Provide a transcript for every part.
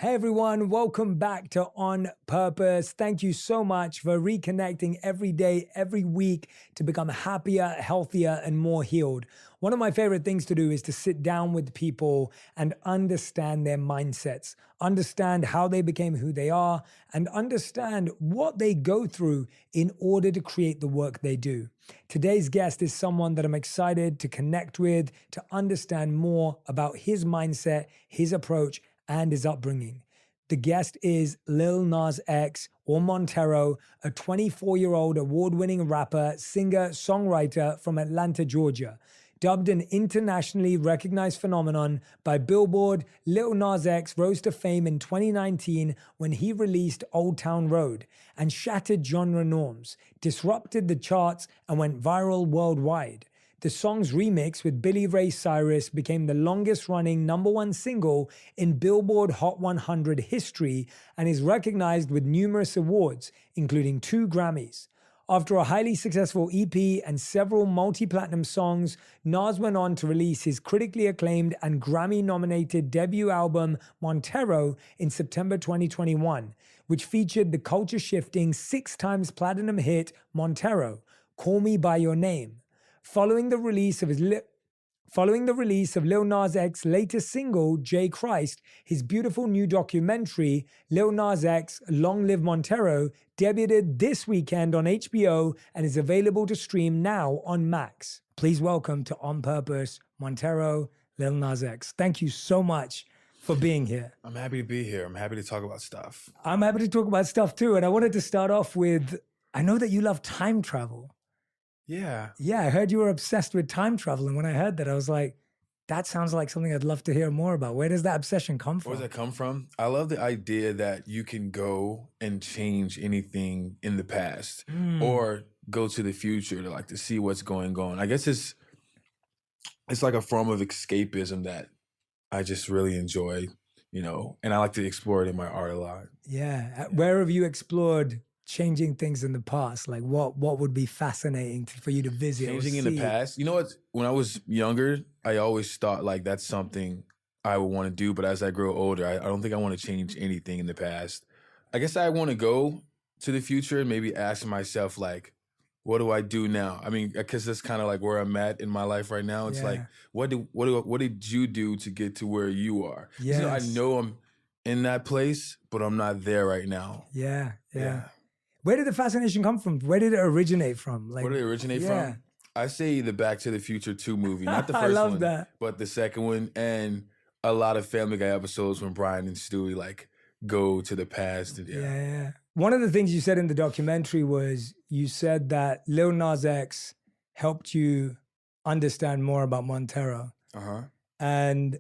Hey everyone, welcome back to On Purpose. Thank you so much for reconnecting every day, every week to become happier, healthier, and more healed. One of my favorite things to do is to sit down with people and understand their mindsets, understand how they became who they are, and understand what they go through in order to create the work they do. Today's guest is someone that I'm excited to connect with, to understand more about his mindset, his approach, and his upbringing. The guest is Lil Nas X, or Montero, a 24-year-old award-winning rapper, singer, songwriter from Atlanta, Georgia. Dubbed an internationally recognized phenomenon by Billboard, Lil Nas X rose to fame in 2019 when he released Old Town Road and shattered genre norms, disrupted the charts, and went viral worldwide. The song's remix with Billy Ray Cyrus became the longest-running #1 single in Billboard Hot 100 history and is recognized with numerous awards, including 2 Grammys. After a highly successful EP and several multi-platinum songs, Nas went on to release his critically acclaimed and Grammy-nominated debut album, Montero, in September 2021, which featured the culture-shifting 6-times platinum hit, Montero, Call Me By Your Name. Following the release of Lil Nas X's latest single, J. Christ, his beautiful new documentary, Lil Nas X, Long Live Montero, debuted this weekend on HBO and is available to stream now on Max. Please welcome to On Purpose, Montero, Lil Nas X. Thank you so much for being here. I'm happy to be here. I'm happy to talk about stuff. I'm happy to talk about stuff too. And I wanted to start off with, I know that you love time travel. Yeah. Yeah, I heard you were obsessed with time travel. And when I heard that, I was like, that sounds like something I'd love to hear more about. Where does that obsession come from? Where does that come from? I love the idea that you can go and change anything in the past or go to the future to see what's going on. I guess it's like a form of escapism that I just really enjoy, and I like to explore it in my art a lot. Yeah. Where have you explored changing things in the past? Like what would be fascinating for you to visit? Changing in the past? You know what? When I was younger, I always thought that's something I would want to do. But as I grow older, I don't think I want to change anything in the past. I guess I want to go to the future and maybe ask myself, what do I do now? I mean, because that's kind of where I'm at in my life right now. It's what did you do to get to where you are? Yes. I know I'm in that place, but I'm not there right now. Yeah. Where did the fascination come from? Where did it originate from? Where did it originate from? I say the Back to the Future 2 movie, not the first I love one, that. but the second one, and a lot of Family Guy episodes when Brian and Stewie go to the past. And, yeah. One of the things you said in the documentary was you said that Lil Nas X helped you understand more about Montero. And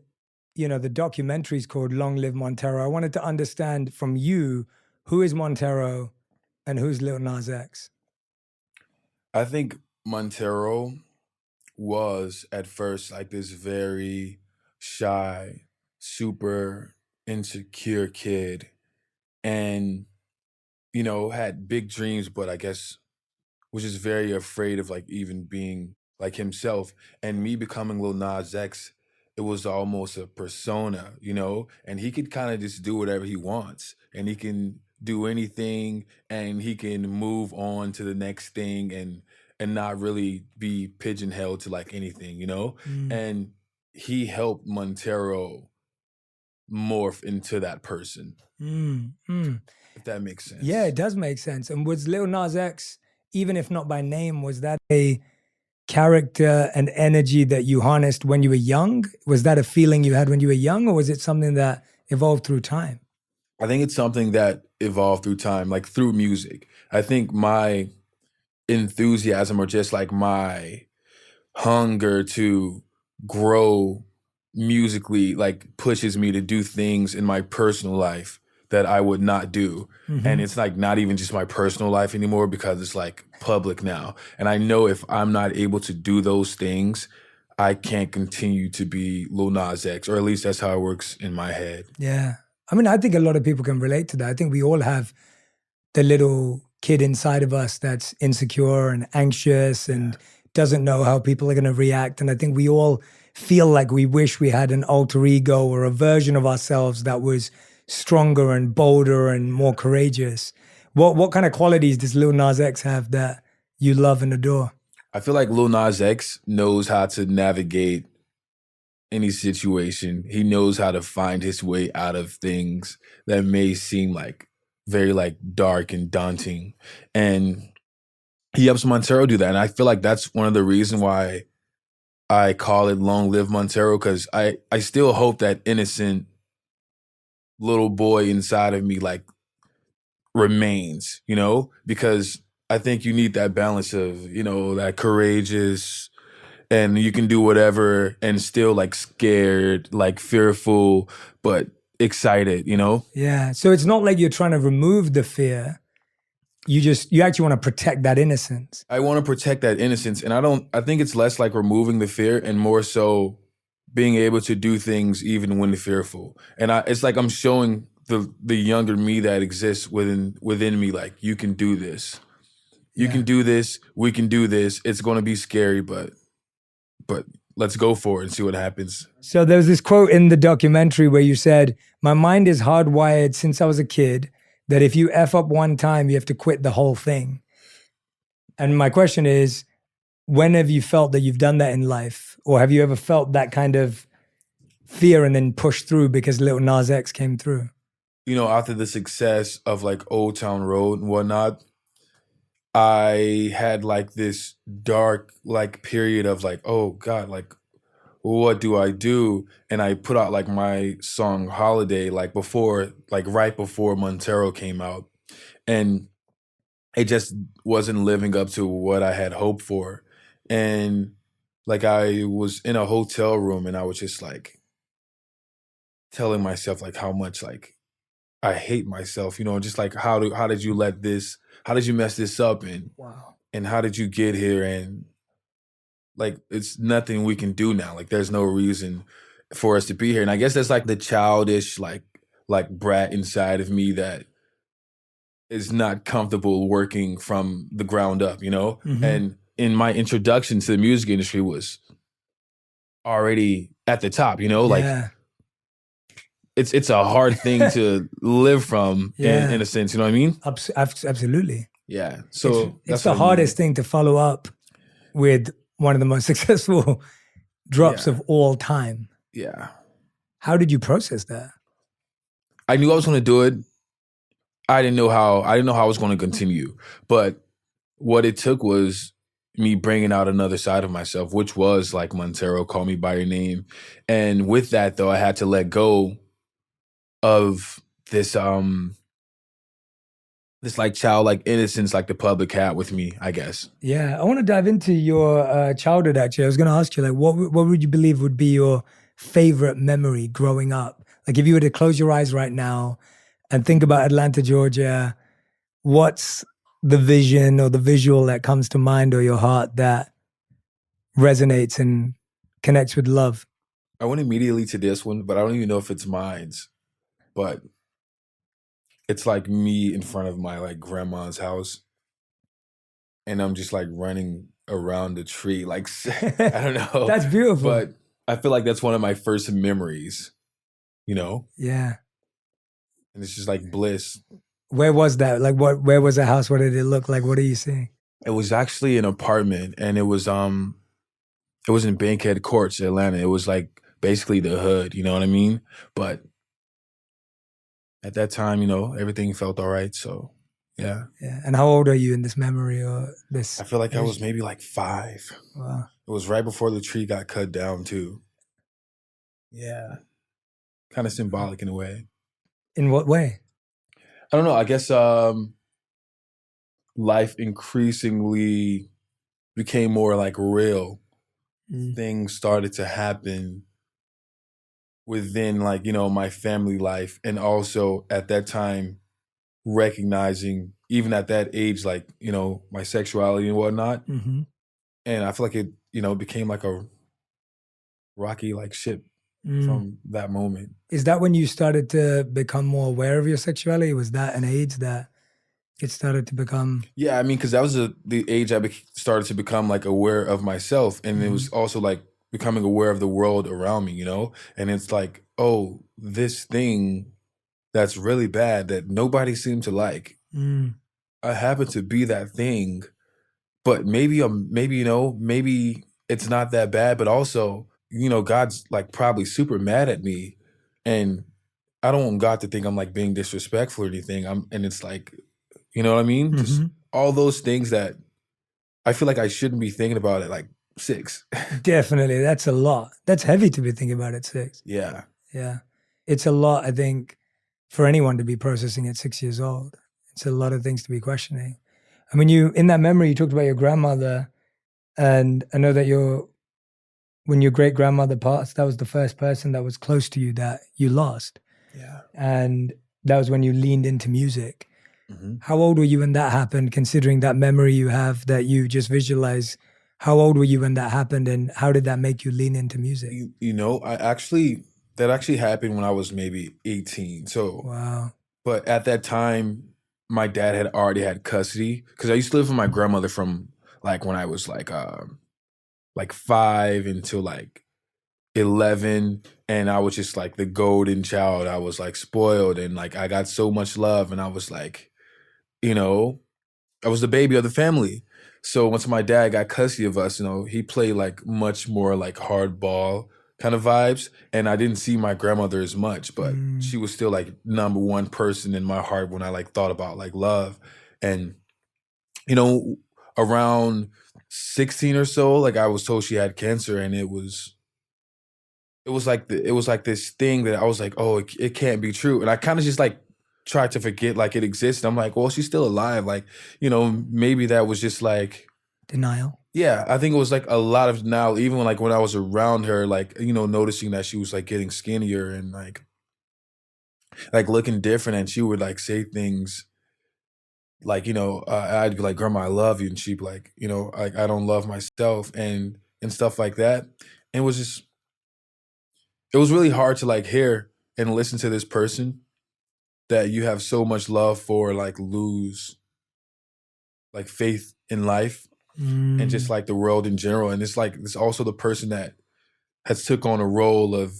the documentary is called Long Live Montero. I wanted to understand from you, who is Montero and who's Lil Nas X? I think Montero was at first this very shy, super insecure kid and, had big dreams, but I guess was just very afraid of even being like himself. And me becoming Lil Nas X, it was almost a persona, and he could kind of just do whatever he wants and he can do anything and he can move on to the next thing and not really be pigeonholed to anything, and he helped Montero morph into that person. If that makes sense. Yeah, it does make sense. And was Lil Nas X, even if not by name, was that a character and energy that you harnessed when you were young? Was that a feeling you had when you were young, or was it something that evolved through time? I think it's something that evolved through time, through music. I think my enthusiasm or just my hunger to grow musically pushes me to do things in my personal life that I would not do. And it's not even just my personal life anymore because it's public now. And I know if I'm not able to do those things, I can't continue to be Lil Nas X, or at least that's how it works in my head. Yeah. I mean, I think a lot of people can relate to that. I think we all have the little kid inside of us that's insecure and anxious and doesn't know how people are going to react. And I think we all feel like we wish we had an alter ego or a version of ourselves that was stronger and bolder and more courageous. What kind of qualities does Lil Nas X have that you love and adore? I feel like Lil Nas X knows how to navigate any situation. He knows how to find his way out of things that may seem like very like dark and daunting. And he helps Montero do that. And I feel like that's one of the reasons why I call it Long Live Montero, because I still hope that innocent little boy inside of me like remains, you know, because I think you need that balance of, you know, that courageous and you can do whatever and still like scared, like fearful, but excited, you know? Yeah. So it's not like you're trying to remove the fear. You actually want to protect that innocence. I want to protect that innocence. And I think it's less like removing the fear and more so being able to do things even when fearful. And it's like I'm showing the younger me that exists within me, like, you can do this. You can do this. We can do this. It's going to be scary, but let's go for it and see what happens. So there was this quote in the documentary where you said, "My mind is hardwired since I was a kid that if you F up one time, you have to quit the whole thing." And my question is, when have you felt that you've done that in life? Or have you ever felt that kind of fear and then pushed through because Lil Nas X came through? You know, after the success of like Old Town Road and whatnot, I had like this dark like period of like, oh God, like what do I do? And I put out like my song Holiday like right before Montero came out. And it just wasn't living up to what I had hoped for. And like I was in a hotel room and I was just like telling myself like how much like I hate myself, you know, just like how did you mess this up and how did you get here? And like it's nothing we can do now. Like there's no reason for us to be here. And I guess that's like the childish like brat inside of me that is not comfortable working from the ground up, you know? Mm-hmm. And in my introduction to the music industry was already at the top, you know? Like it's a hard thing to live from in a sense, you know what I mean? Absolutely. Yeah. So it's the hardest thing to follow up with one of the most successful drops of all time. Yeah. How did you process that? I knew I was going to do it. I didn't know how I was going to continue. But what it took was me bringing out another side of myself, which was like Montero, Call Me By Your Name. And with that, though, I had to let go of this like childlike innocence like the public had with me, I guess. Yeah, I want to dive into your childhood, actually. I was going to ask you, like, what would you believe would be your favorite memory growing up? Like, if you were to close your eyes right now and think about Atlanta, Georgia, what's the vision or the visual that comes to mind or your heart that resonates and connects with love? I went immediately to this one, but I don't even know if it's mine. But it's like me in front of my like grandma's house. And I'm just like running around the tree. Like, I don't know. That's beautiful. But I feel like that's one of my first memories, you know? Yeah. And it's just like bliss. Where was that? Like where was the house? What did it look like? What are you seeing? It was actually an apartment and it was in Bankhead Courts, Atlanta. It was like basically the hood, you know what I mean? But at that time, you know, everything felt all right. So, yeah. Yeah. And how old are you in this memory or this? I feel like I was maybe like 5. Wow. It was right before the tree got cut down, too. Yeah. Kind of symbolic in a way. In what way? I don't know. I guess life increasingly became more like real. Things started to happen within like, you know, my family life. And also at that time, recognizing even at that age, like, you know, my sexuality and whatnot. Mm-hmm. And I feel like it, you know, became like a rocky like ship from that moment. Is that when you started to become more aware of your sexuality? Was that an age that it started to become? Yeah, I mean, because that was the age I started to become like aware of myself. And it was also like becoming aware of the world around me, you know? And it's like, oh, this thing that's really bad that nobody seemed to like. Mm. I happen to be that thing, but maybe maybe it's not that bad, but also, God's like probably super mad at me, and I don't want God to think I'm like being disrespectful or anything. And it's like, you know what I mean? Just Hmm. all those things that I feel like I shouldn't be thinking about at like 6. Definitely. That's a lot. That's heavy to be thinking about at 6. Yeah. Yeah. It's a lot, I think, for anyone to be processing at 6 years old. It's a lot of things to be questioning. I mean, in that memory, you talked about your grandmother, and I know that when your great grandmother passed, that was the first person that was close to you that you lost. Yeah. And that was when you leaned into music. Hmm. How old were you when that happened, considering that memory you have that you just visualize? How old were you when that happened, and how did that make you lean into music? That actually happened when I was maybe 18. So, Wow. but at that time, my dad had already had custody because I used to live with my grandmother from like when I was like 5 until like 11, and I was just like the golden child. I was like spoiled, and like I got so much love, and I was like, you know, I was the baby of the family. So once my dad got custody of us, he played like much more like hardball kind of vibes. And I didn't see my grandmother as much, but she was still like number one person in my heart when I like thought about like love. And, you know, around 16 or so, like I was told she had cancer, and it was like this thing that I was like, oh, it can't be true. And I kind of just like tried to forget like it existed. I'm like, well, she's still alive. Like, maybe that was just like Denial. yeah, I think it was like a lot of now, even when I was around her, like, noticing that she was like getting skinnier and like looking different, and she would like say things like, I'd be like, Grandma, I love you. And she'd be like, like I don't love myself and stuff like that. And it was really hard to like hear and listen to this person that you have so much love for, like lose like faith in life and just like the world in general. And it's like it's also the person that has took on a role of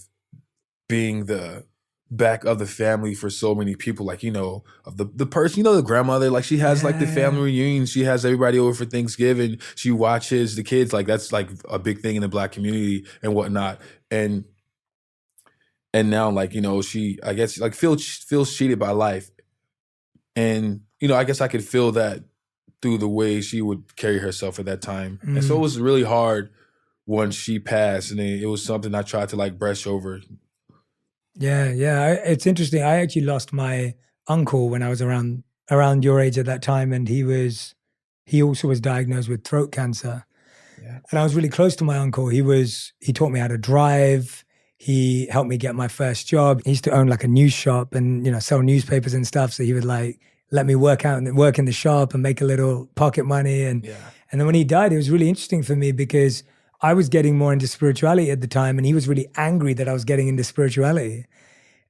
being the back of the family for so many people, like of the person, the grandmother, like she has like the family Yeah. reunion, she has everybody over for Thanksgiving, she watches the kids, like that's like a big thing in the Black community and whatnot. And now like she, I guess, like feels cheated by life. And I guess I could feel that through the way she would carry herself at that time. And so it was really hard once she passed, and it was something I tried to like brush over. Yeah, yeah. It's interesting. I actually lost my uncle when I was around your age at that time, and he also was diagnosed with throat cancer. Yeah. And I was really close to my uncle. He taught me how to drive. He helped me get my first job. He used to own like a news shop and sell newspapers and stuff. So he would like let me work in the shop and make a little pocket money. And then when he died, it was really interesting for me because I was getting more into spirituality at the time, and he was really angry that I was getting into spirituality.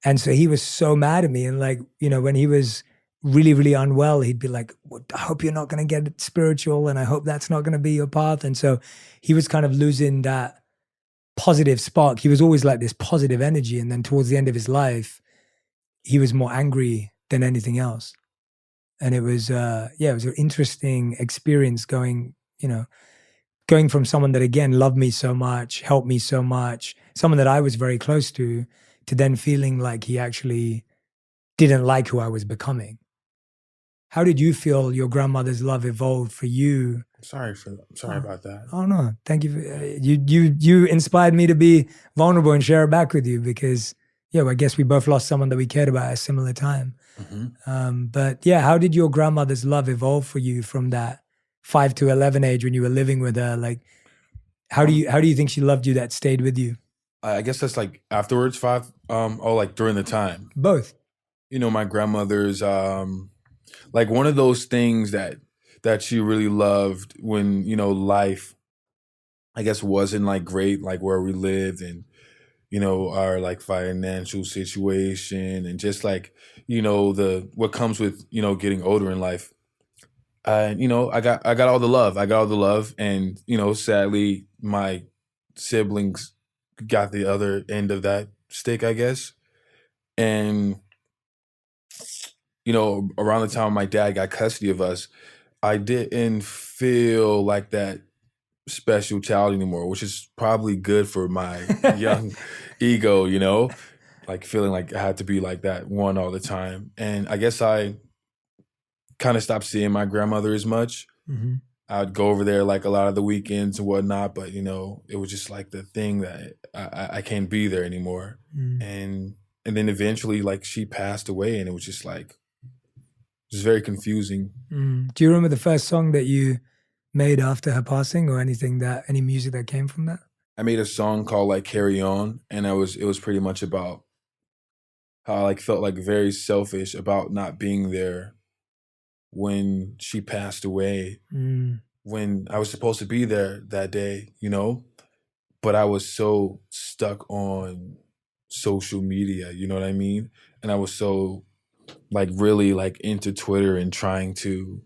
And so he was so mad at me. And like, when he was really, really unwell, he'd be like, well, I hope you're not going to get spiritual, and I hope that's not going to be your path. And so he was kind of losing that positive spark. He was always like this positive energy. And then towards the end of his life, he was more angry than anything else. And it was, it was an interesting experience going from someone that again loved me so much, helped me so much, someone that I was very close to then feeling like he actually didn't like who I was becoming. How did you feel your grandmother's love evolved for you? I'm sorry about that. Oh no, thank you. You inspired me to be vulnerable and share it back with you because I guess we both lost someone that we cared about at a similar time. But yeah, how did your grandmother's love evolve for you from that 5 to 11 age when you were living with her? Like, how do you think she loved you that stayed with you? I guess that's like afterwards 5, or like during the time. Both. My grandmother's like one of those things that she really loved when, life, I guess, wasn't like great, like where we lived and, our like financial situation and just like, what comes with, getting older in life. And, I got all the love. I got all the love. And, sadly, my siblings got the other end of that stick, I guess. And around the time my dad got custody of us, I didn't feel like that special child anymore, which is probably good for my young ego, like feeling like I had to be like that one all the time. And I guess I kind of stopped seeing my grandmother as much. Mm-hmm. I'd go over there like a lot of the weekends and whatnot, but it was just like the thing that I can't be there anymore. Mm. And then eventually like she passed away, and it was just like, it was very confusing. Do you remember the first song that you made after her passing, or any music that came from that? I made a song called like Carry On, and it was pretty much about how I like felt like very selfish about not being there when she passed away, when I was supposed to be there that day, but I was so stuck on social media, you know what I mean? And I was so like really like into Twitter and trying to,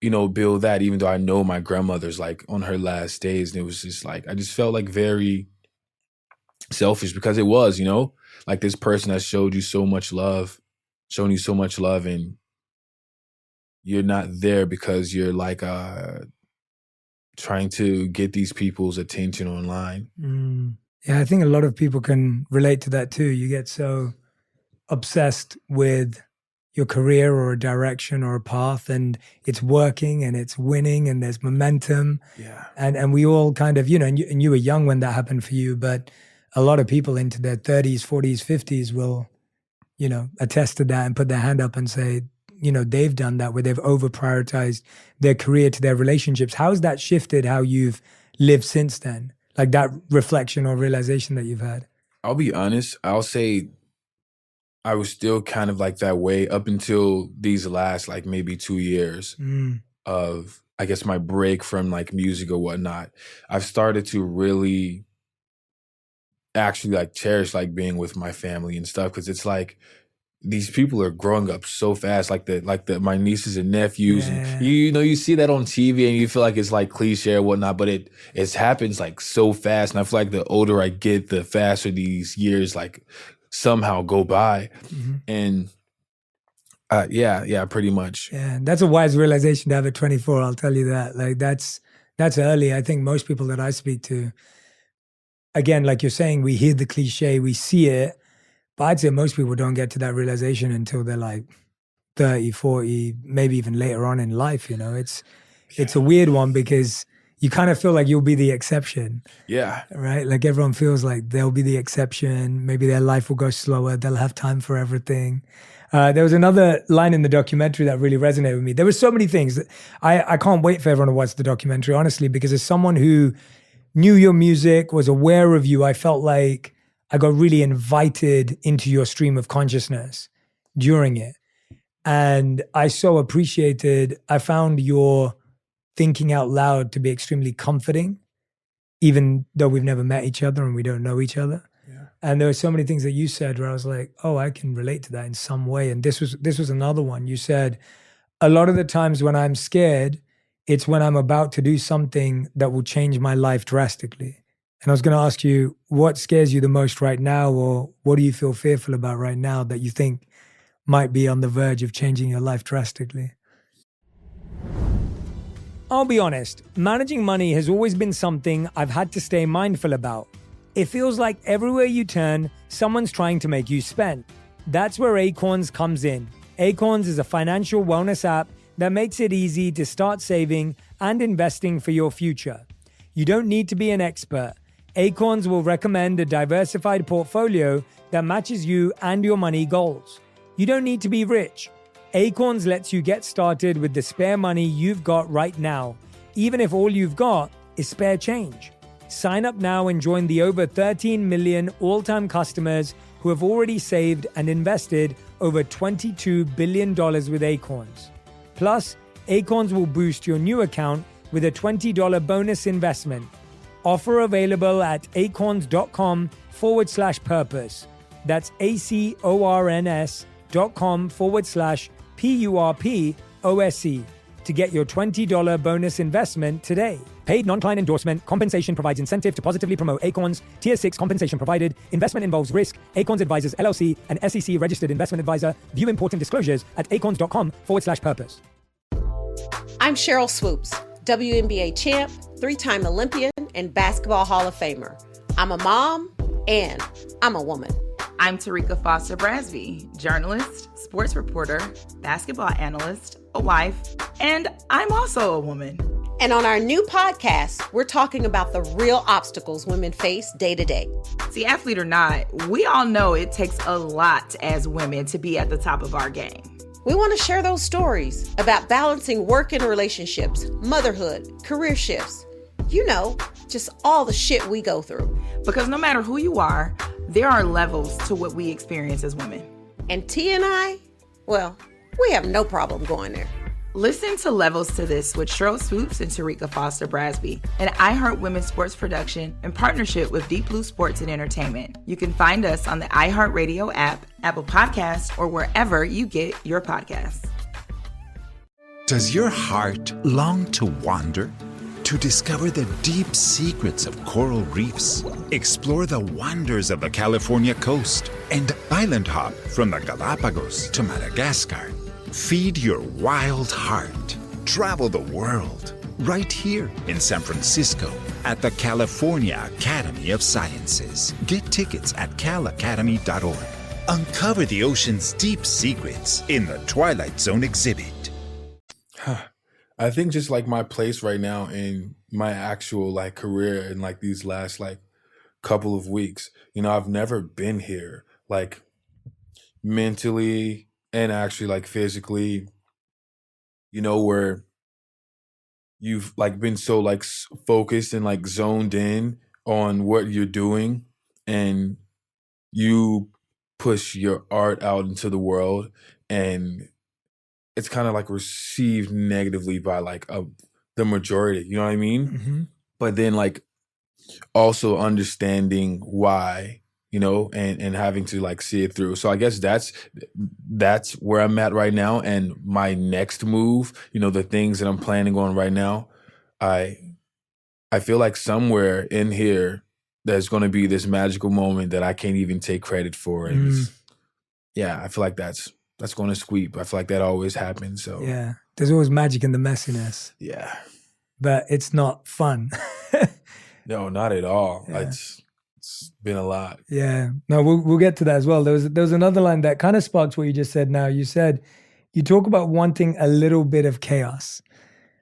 build that, even though I know my grandmother's like on her last days. And it was just like, I just felt like very selfish, because it was, like this person that showing you so much love, and you're not there because you're like trying to get these people's attention online. Yeah, I think a lot of people can relate to that too. You get so obsessed with your career or a direction or a path, and it's working and it's winning and there's momentum. Yeah. And we all kind of, and you were young when that happened for you, but a lot of people into their 30s, 40s, 50s will, attest to that and put their hand up and say, they've done that, where they've over prioritized their career to their relationships. How's that shifted how you've lived since then? Like that reflection or realization that you've had? I'll be honest. I'll say I was still kind of like that way up until these last like maybe 2 years of, I guess, my break from like music or whatnot. I've started to really actually like cherish like being with my family and stuff, because it's like these people are growing up so fast, like my nieces and nephews, and you see that on TV and you feel like it's like cliche or whatnot, but it happens like so fast. And I feel like the older I get, the faster these years like somehow go by. And yeah, pretty much. Yeah, that's a wise realization to have at 24. I'll tell you that. Like that's early. I think most people that I speak to, again, like you're saying, we hear the cliche, we see it, but I'd say most people don't get to that realization until they're like 30, 40, maybe even later on in life. It's a weird one, because you kind of feel like you'll be the exception. Yeah. Right? Like everyone feels like they'll be the exception. Maybe their life will go slower. They'll have time for everything. There was another line in the documentary that really resonated with me. There were so many things that I can't wait for everyone to watch the documentary, honestly, because as someone who knew your music, was aware of you, I felt like I got really invited into your stream of consciousness during it. And I so appreciated, I found your thinking out loud to be extremely comforting, even though we've never met each other and we don't know each other. Yeah. And there were so many things that you said where I was like, oh, I can relate to that in some way. And this was another one. You said, a lot of the times when I'm scared, it's when I'm about to do something that will change my life drastically. And I was going to ask you, what scares you the most right now, or what do you feel fearful about right now that you think might be on the verge of changing your life drastically? I'll be honest, managing money has always been something I've had to stay mindful about. It feels like everywhere you turn, someone's trying to make you spend. That's where Acorns comes in. Acorns is a financial wellness app that makes it easy to start saving and investing for your future. You don't need to be an expert. Acorns will recommend a diversified portfolio that matches you and your money goals. You don't need to be rich. Acorns lets you get started with the spare money you've got right now, even if all you've got is spare change. Sign up now and join the over 13 million all-time customers who have already saved and invested over $22 billion with Acorns. Plus, Acorns will boost your new account with a $20 bonus investment. Offer available at acorns.com/purpose. That's acorns.com/PURPOSE to get your $20 bonus investment today. Paid non-client endorsement. Compensation provides incentive to positively promote Acorns. Tier 6 compensation provided. Investment involves risk. Acorns Advisors LLC, an SEC registered investment advisor. View important disclosures at acorns.com/purpose. I'm Cheryl Swoops, WNBA champ, 3-time Olympian, and Basketball Hall of Famer. I'm a mom and I'm a woman. I'm Tarika Foster Brasby, journalist, sports reporter, basketball analyst, a wife, and I'm also a woman. And on our new podcast, we're talking about the real obstacles women face day to day. See, athlete or not, we all know it takes a lot as women to be at the top of our game. We want to share those stories about balancing work and relationships, motherhood, career shifts. You know, just all the shit we go through. Because no matter who you are, there are levels to what we experience as women. And T and I, well, we have no problem going there. Listen to Levels to This with Cheryl Swoops and Tarika Foster Brasby, an iHeart Women's Sports production in partnership with Deep Blue Sports and Entertainment. You can find us on the iHeartRadio app, Apple Podcasts, or wherever you get your podcasts. Does your heart long to wander? To discover the deep secrets of coral reefs, explore the wonders of the California coast, and island hop from the Galapagos to Madagascar. Feed your wild heart. Travel the world. Right here in San Francisco at the California Academy of Sciences. Get tickets at calacademy.org. Uncover the ocean's deep secrets in the Twilight Zone exhibit. I think just like my place right now in my actual like career in like these last like couple of weeks, you know, I've never been here like mentally and actually like physically, you know, where you've like been so like focused and like zoned in on what you're doing and you push your art out into the world and it's kind of like received negatively by like the majority, you know what I mean? Mm-hmm. But then like also understanding why, you know, and having to like see it through. So I guess that's where I'm at right now. And my next move, you know, the things that I'm planning on right now, I feel like somewhere in here there's going to be this magical moment that I can't even take credit for. And yeah, I feel like that's going to sweep. I feel like that always happens. So yeah, there's always magic in the messiness. Yeah, but it's not fun. No, not at all. Yeah. It's been a lot. Yeah, no, we'll get to that as well. There was another line that kind of sparks what you just said. Now you said you talk about wanting a little bit of chaos.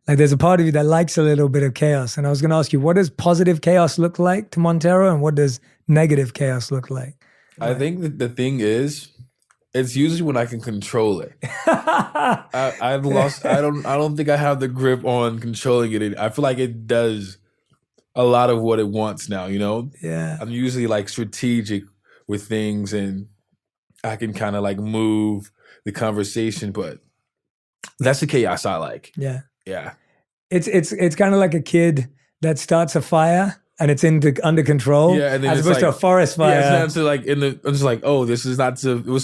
Like there's a part of you that likes a little bit of chaos, and I was going to ask you, what does positive chaos look like to Montero, and what does negative chaos look like? I think that the thing is, it's usually when I can control it. I've lost. I don't think I have the grip on controlling it. I feel like it does a lot of what it wants now. You know. Yeah. I'm usually like strategic with things, and I can kind of like move the conversation. But that's the chaos I like. Yeah. Yeah. It's kind of like a kid that starts a fire and it's under control. Yeah, and then as it's opposed like, to a forest fire. Yeah, it's not to like I'm just like, oh, this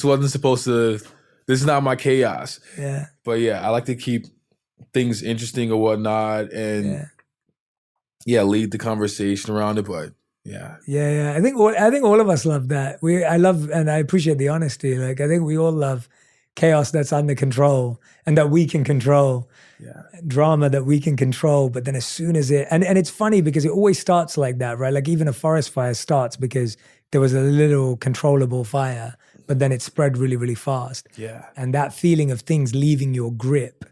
wasn't supposed to. This is not my chaos. Yeah. But yeah, I like to keep things interesting or whatnot, and lead the conversation around it. But yeah. I think all of us love that. I love and I appreciate the honesty. Like I think we all love chaos that's under control and that we can control. Yeah. Drama that we can control, but then as soon as and it's funny because it always starts like that, right? Like even a forest fire starts because there was a little controllable fire, but then it spread really, really fast. Yeah. And that feeling of things leaving your grip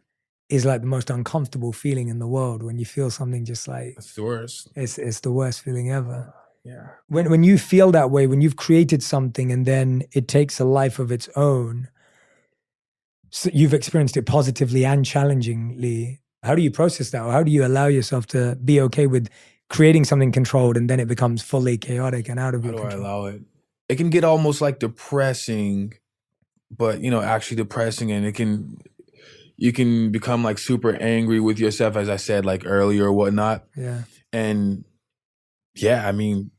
is like the most uncomfortable feeling in the world when you feel something just like it's the worst. It's the worst feeling ever. Yeah. When you feel that way, when you've created something and then it takes a life of its own, so you've experienced it positively and challengingly. How do you process that? Or how do you allow yourself to be okay with creating something controlled and then it becomes fully chaotic and out of your control? How do I allow it? It can get almost like depressing, but you know, actually depressing, and you can become like super angry with yourself, as I said like earlier or whatnot. Yeah. And yeah, I mean,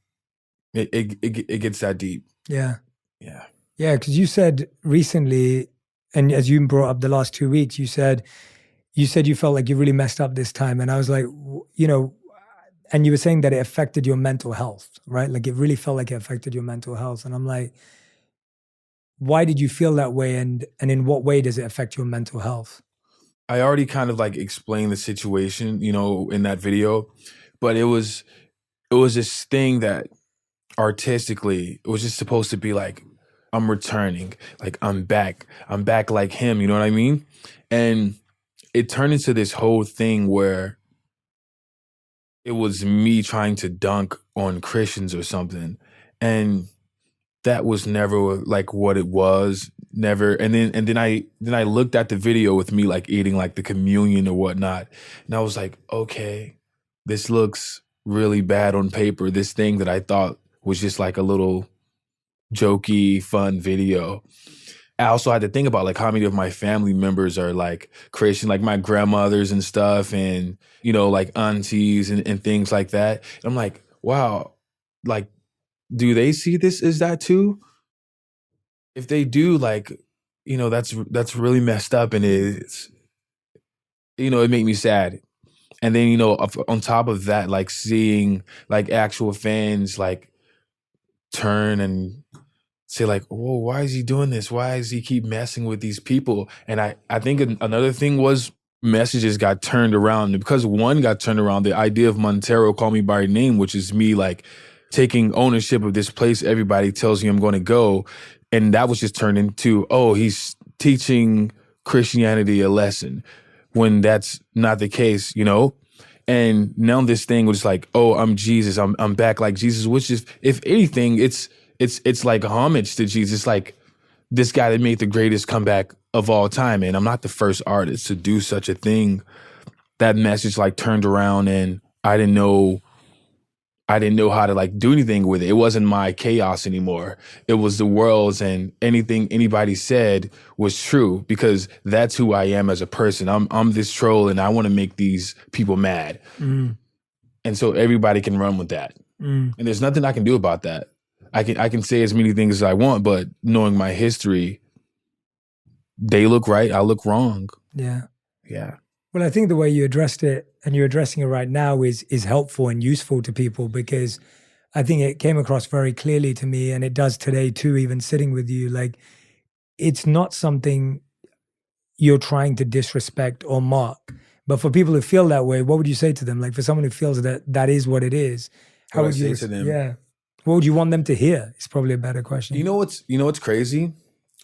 it gets that deep. Yeah. Yeah. Yeah, because you said recently, and as you brought up the last 2 weeks, you said you said you felt like you really messed up this time. And I was like, you know, and you were saying that it affected your mental health, right? Like it really felt like it affected your mental health. And I'm like, why did you feel that way? And in what way does it affect your mental health? I already kind of like explained the situation, you know, in that video, but it was this thing that artistically, it was just supposed to be like, I'm returning, like I'm back like him, you know what I mean? And it turned into this whole thing where it was me trying to dunk on Christians or something. And that was never like what it was. Never. And then I looked at the video with me like eating like the communion or whatnot. And I was like, okay, this looks really bad on paper. This thing that I thought was just like a little jokey, fun video. I also had to think about like how many of my family members are like Christian, like my grandmothers and stuff, and you know, like aunties and things like that. And I'm like, wow, like, do they see this as that too? If they do, like, you know, that's really messed up, and it's, you know, it made me sad. And then, you know, on top of that, like seeing like actual fans like turn and say like, whoa, why is he doing this? Why does he keep messing with these people? And I think another thing was messages got turned around. And because one got turned around, the idea of Montero, Call Me By Your Name, which is me like taking ownership of this place everybody tells me I'm going to go. And that was just turned into, oh, he's teaching Christianity a lesson, when that's not the case, you know? And now this thing was like, oh, I'm Jesus. I'm back like Jesus, which is, if anything, it's like homage to Jesus, like this guy that made the greatest comeback of all time. And I'm not the first artist to do such a thing. That message like turned around, and I didn't know how to like do anything with it. It wasn't my chaos anymore. It was the world's, and anything anybody said was true, because that's who I am as a person. I'm this troll, and I want to make these people mad. And so everybody can run with that. And there's nothing I can do about that. I can say as many things as I want, but knowing my history, they look right, I look wrong. Yeah. Yeah. Well, I think the way you addressed it, and you're addressing it right now, is helpful and useful to people, because I think it came across very clearly to me, and it does today too, even sitting with you. Like, it's not something you're trying to disrespect or mock. But for people who feel that way, what would you say to them? Like, for someone who feels that that is what it is, how would you say to them? Yeah. What would you want them to hear? It's probably a better question. You know what's crazy?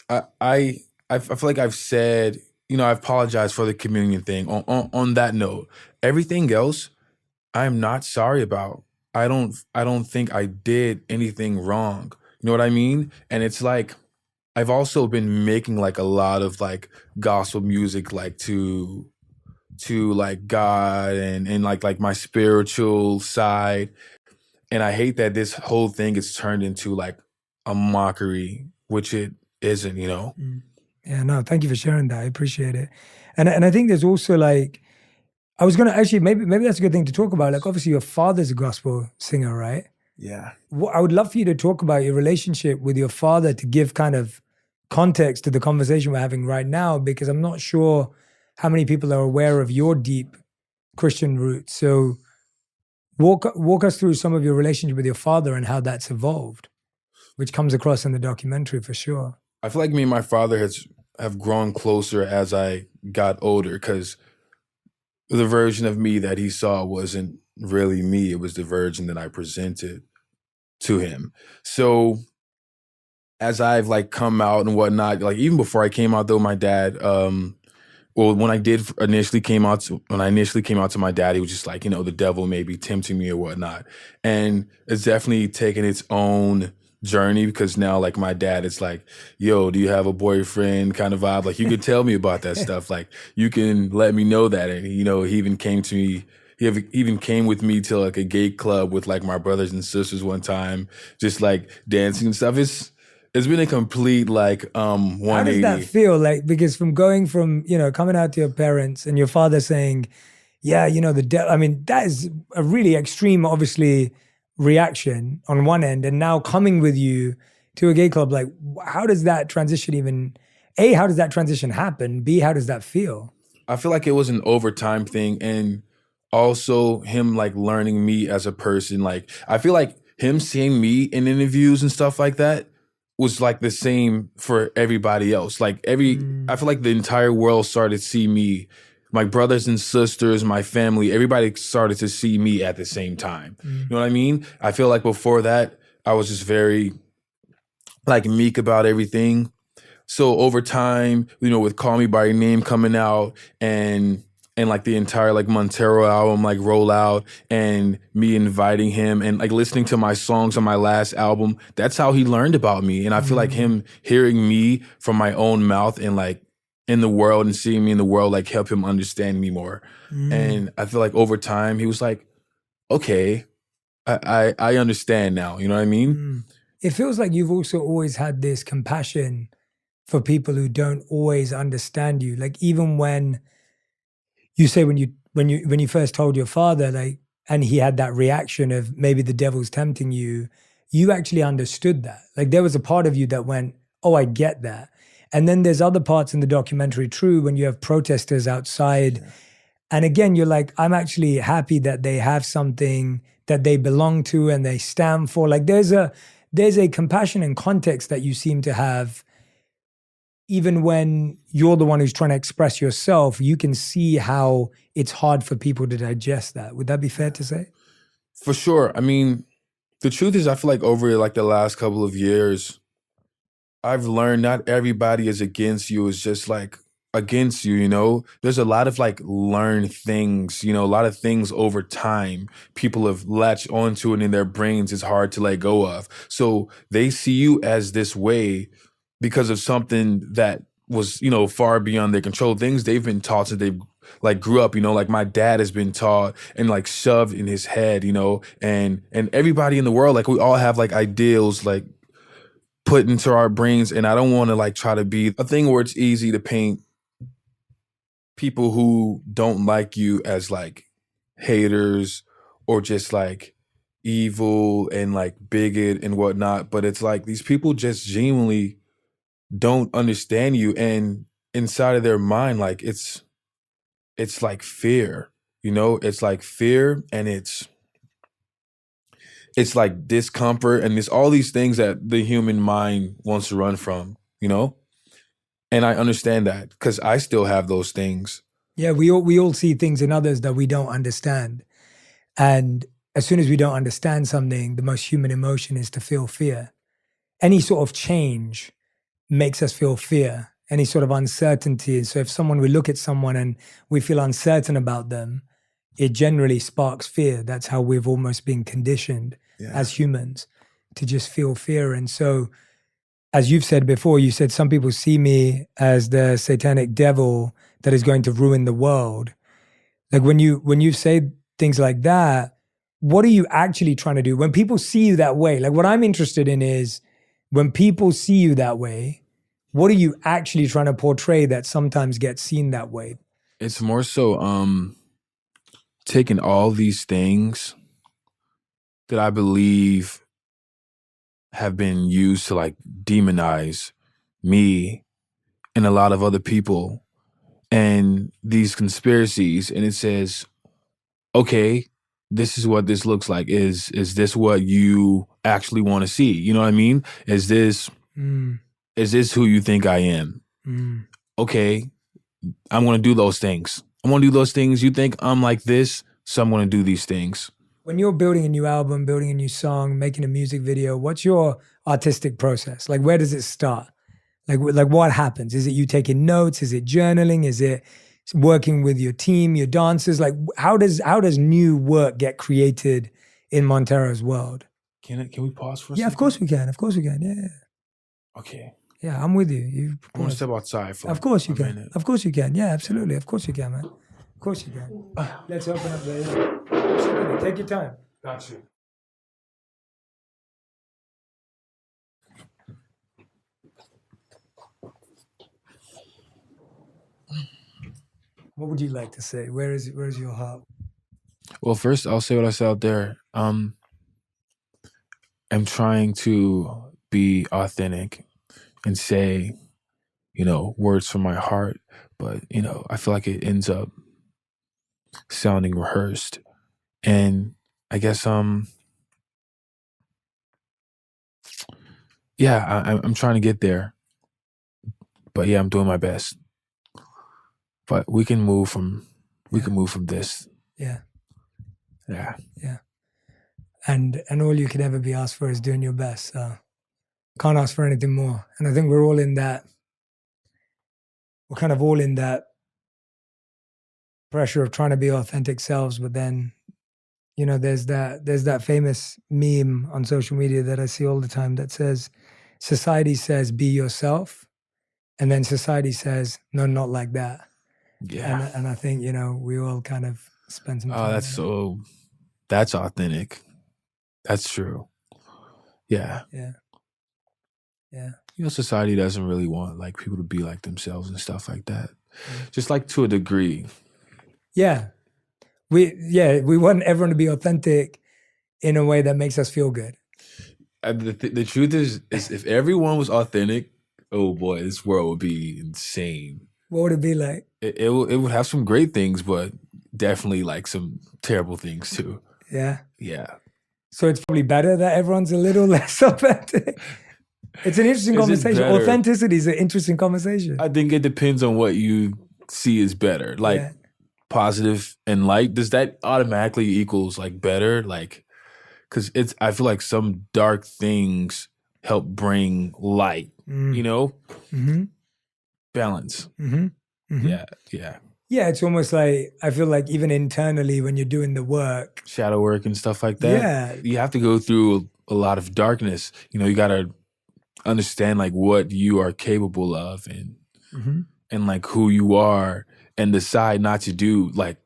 I feel like I've said, you know, I apologize for the communion thing. On that note, everything else, I'm not sorry about. I don't think I did anything wrong. You know what I mean? And it's like, I've also been making like a lot of like gospel music, like to like God and like my spiritual side. And I hate that this whole thing is turned into like a mockery, which it isn't, you know? Yeah, no, thank you for sharing that. I appreciate it. And I think there's also like, I was going to actually, maybe that's a good thing to talk about. Like, obviously your father's a gospel singer, right? Yeah. I would love for you to talk about your relationship with your father, to give kind of context to the conversation we're having right now, because I'm not sure how many people are aware of your deep Christian roots. So walk us through some of your relationship with your father and how that's evolved, which comes across in the documentary for sure. I feel like me and my father have grown closer as I got older, because the version of me that he saw wasn't really me. It was the version that I presented to him. So as I've like come out and whatnot, like even before I came out though, my dad, well, when I initially came out to my dad, he was just like, you know, the devil may be tempting me or whatnot. And it's definitely taken its own journey, because now like my dad, it's like, yo, do you have a boyfriend kind of vibe? Like, you could tell me about that stuff. Like, you can let me know that. And, you know, he even came with me to like a gay club with like my brothers and sisters one time, just like dancing and stuff. It's been a complete like 180. How does that feel? Like, because from going from, you know, coming out to your parents and your father saying, yeah, you know, I mean, that is a really extreme, obviously, reaction on one end, and now coming with you to a gay club. Like, how does that transition even, A, how does that transition happen? B, how does that feel? I feel like it was an overtime thing, and also him like learning me as a person. Like I feel like him seeing me in interviews and stuff like that was like the same for everybody else. Like I feel like the entire world started to see me, my brothers and sisters, my family, everybody started to see me at the same time. You know what I mean? I feel like before that, I was just very like meek about everything. So over time, you know, with Call Me by Your Name coming out and like the entire like Montero album like roll out and me inviting him and like listening to my songs on my last album, that's how he learned about me. And I feel like him hearing me from my own mouth and like in the world and seeing me in the world like help him understand me more. And I feel like over time he was like, okay, I understand now. You know what I mean? It feels like you've also always had this compassion for people who don't always understand you. Like even when you say when you first told your father, like, and he had that reaction of maybe the devil's tempting you, you actually understood that. Like there was a part of you that went, oh, I get that. And then there's other parts in the documentary, true, when you have protesters outside. Yeah. And again, you're like, I'm actually happy that they have something that they belong to and they stand for. Like there's a compassion and context that you seem to have. Even when you're the one who's trying to express yourself, you can see how it's hard for people to digest that. Would that be fair to say? For sure. I mean, the truth is I feel like over like the last couple of years, I've learned not everybody is against you. It's just like against you, you know? There's a lot of like learned things, you know, a lot of things over time people have latched onto it in their brains. It's hard to let go of. So they see you as this way because of something that was, you know, far beyond their control. Things they've been taught since they've like grew up, you know, like my dad has been taught and like shoved in his head, you know, and everybody in the world, like we all have like ideals like put into our brains. And I don't want to like try to be a thing where it's easy to paint people who don't like you as like haters or just like evil and like bigot and whatnot. But it's like these people just genuinely don't understand you, and inside of their mind, like it's like fear, you know, it's like fear and it's like discomfort and it's all these things that the human mind wants to run from, you know? And I understand that because I still have those things. Yeah, we all see things in others that we don't understand. And as soon as we don't understand something, the most human emotion is to feel fear. Any sort of change makes us feel fear, any sort of uncertainty. So if we look at someone and we feel uncertain about them, it generally sparks fear. That's how we've almost been conditioned as humans to just feel fear. And so, as you've said before, you said some people see me as the satanic devil that is going to ruin the world. Like when you say things like that, what are you actually trying to do? When people see you that way, like what I'm interested in is when people see you that way, what are you actually trying to portray that sometimes gets seen that way? It's more so taking all these things that I believe have been used to like demonize me and a lot of other people and these conspiracies, and it says, okay, this is what this looks like. Is this what you actually want to see? You know what I mean? Is this who you think I am? Okay, I'm going to do those things. I'm going to do those things. You think I'm like this, so I'm going to do these things. When you're building a new album, building a new song, making a music video, what's your artistic process? Like, where does it start? Like what happens? Is it you taking notes? Is it journaling? Is it working with your team, your dancers? Like, how does new work get created in Montero's world? Can we pause for a second? Yeah, of course we can. Of course we can. Yeah. Okay. Yeah, I'm with you. I want to step outside for Of course you can. minute. Of course you can. Yeah, absolutely. Of course you can, man. Of course you can. Let's open up the... Absolutely. Take your time. Got you. What would you like to say? Where's your heart? Well, first I'll say what I said out there. I'm trying to be authentic and say, words from my heart, but I feel like it ends up sounding rehearsed. And I guess I'm trying to get there, but yeah, I'm doing my best. But we can move from this. Yeah. Yeah. Yeah. And all you could ever be asked for is doing your best. So can't ask for anything more. And I think we're kind of all in that pressure of trying to be authentic selves, but then there's that famous meme on social media that I see all the time that says, society says be yourself, and then society says no, not like that. Yeah. And I think we all kind of spend some time. That's authentic. That's true. Yeah. Yeah. Society doesn't really want like people to be like themselves and stuff like that. Just like to a degree. Yeah. We want everyone to be authentic in a way that makes us feel good. The truth is if everyone was authentic, oh boy, this world would be insane. What would it be like? It would have some great things, but definitely like some terrible things too. Yeah. Yeah. So it's probably better that everyone's a little less authentic. It's an interesting conversation. Authenticity is an interesting conversation. I think it depends on what you see as better. Like positive and light, does that automatically equals like better? Like, because I feel like some dark things help bring light, Mm-hmm. balance. Mm-hmm. Mm-hmm. Yeah. Yeah, it's almost like, I feel like even internally when you're doing the work. Shadow work and stuff like that. You have to go through a lot of darkness. You got to understand like what you are capable of and like who you are, and decide not to do like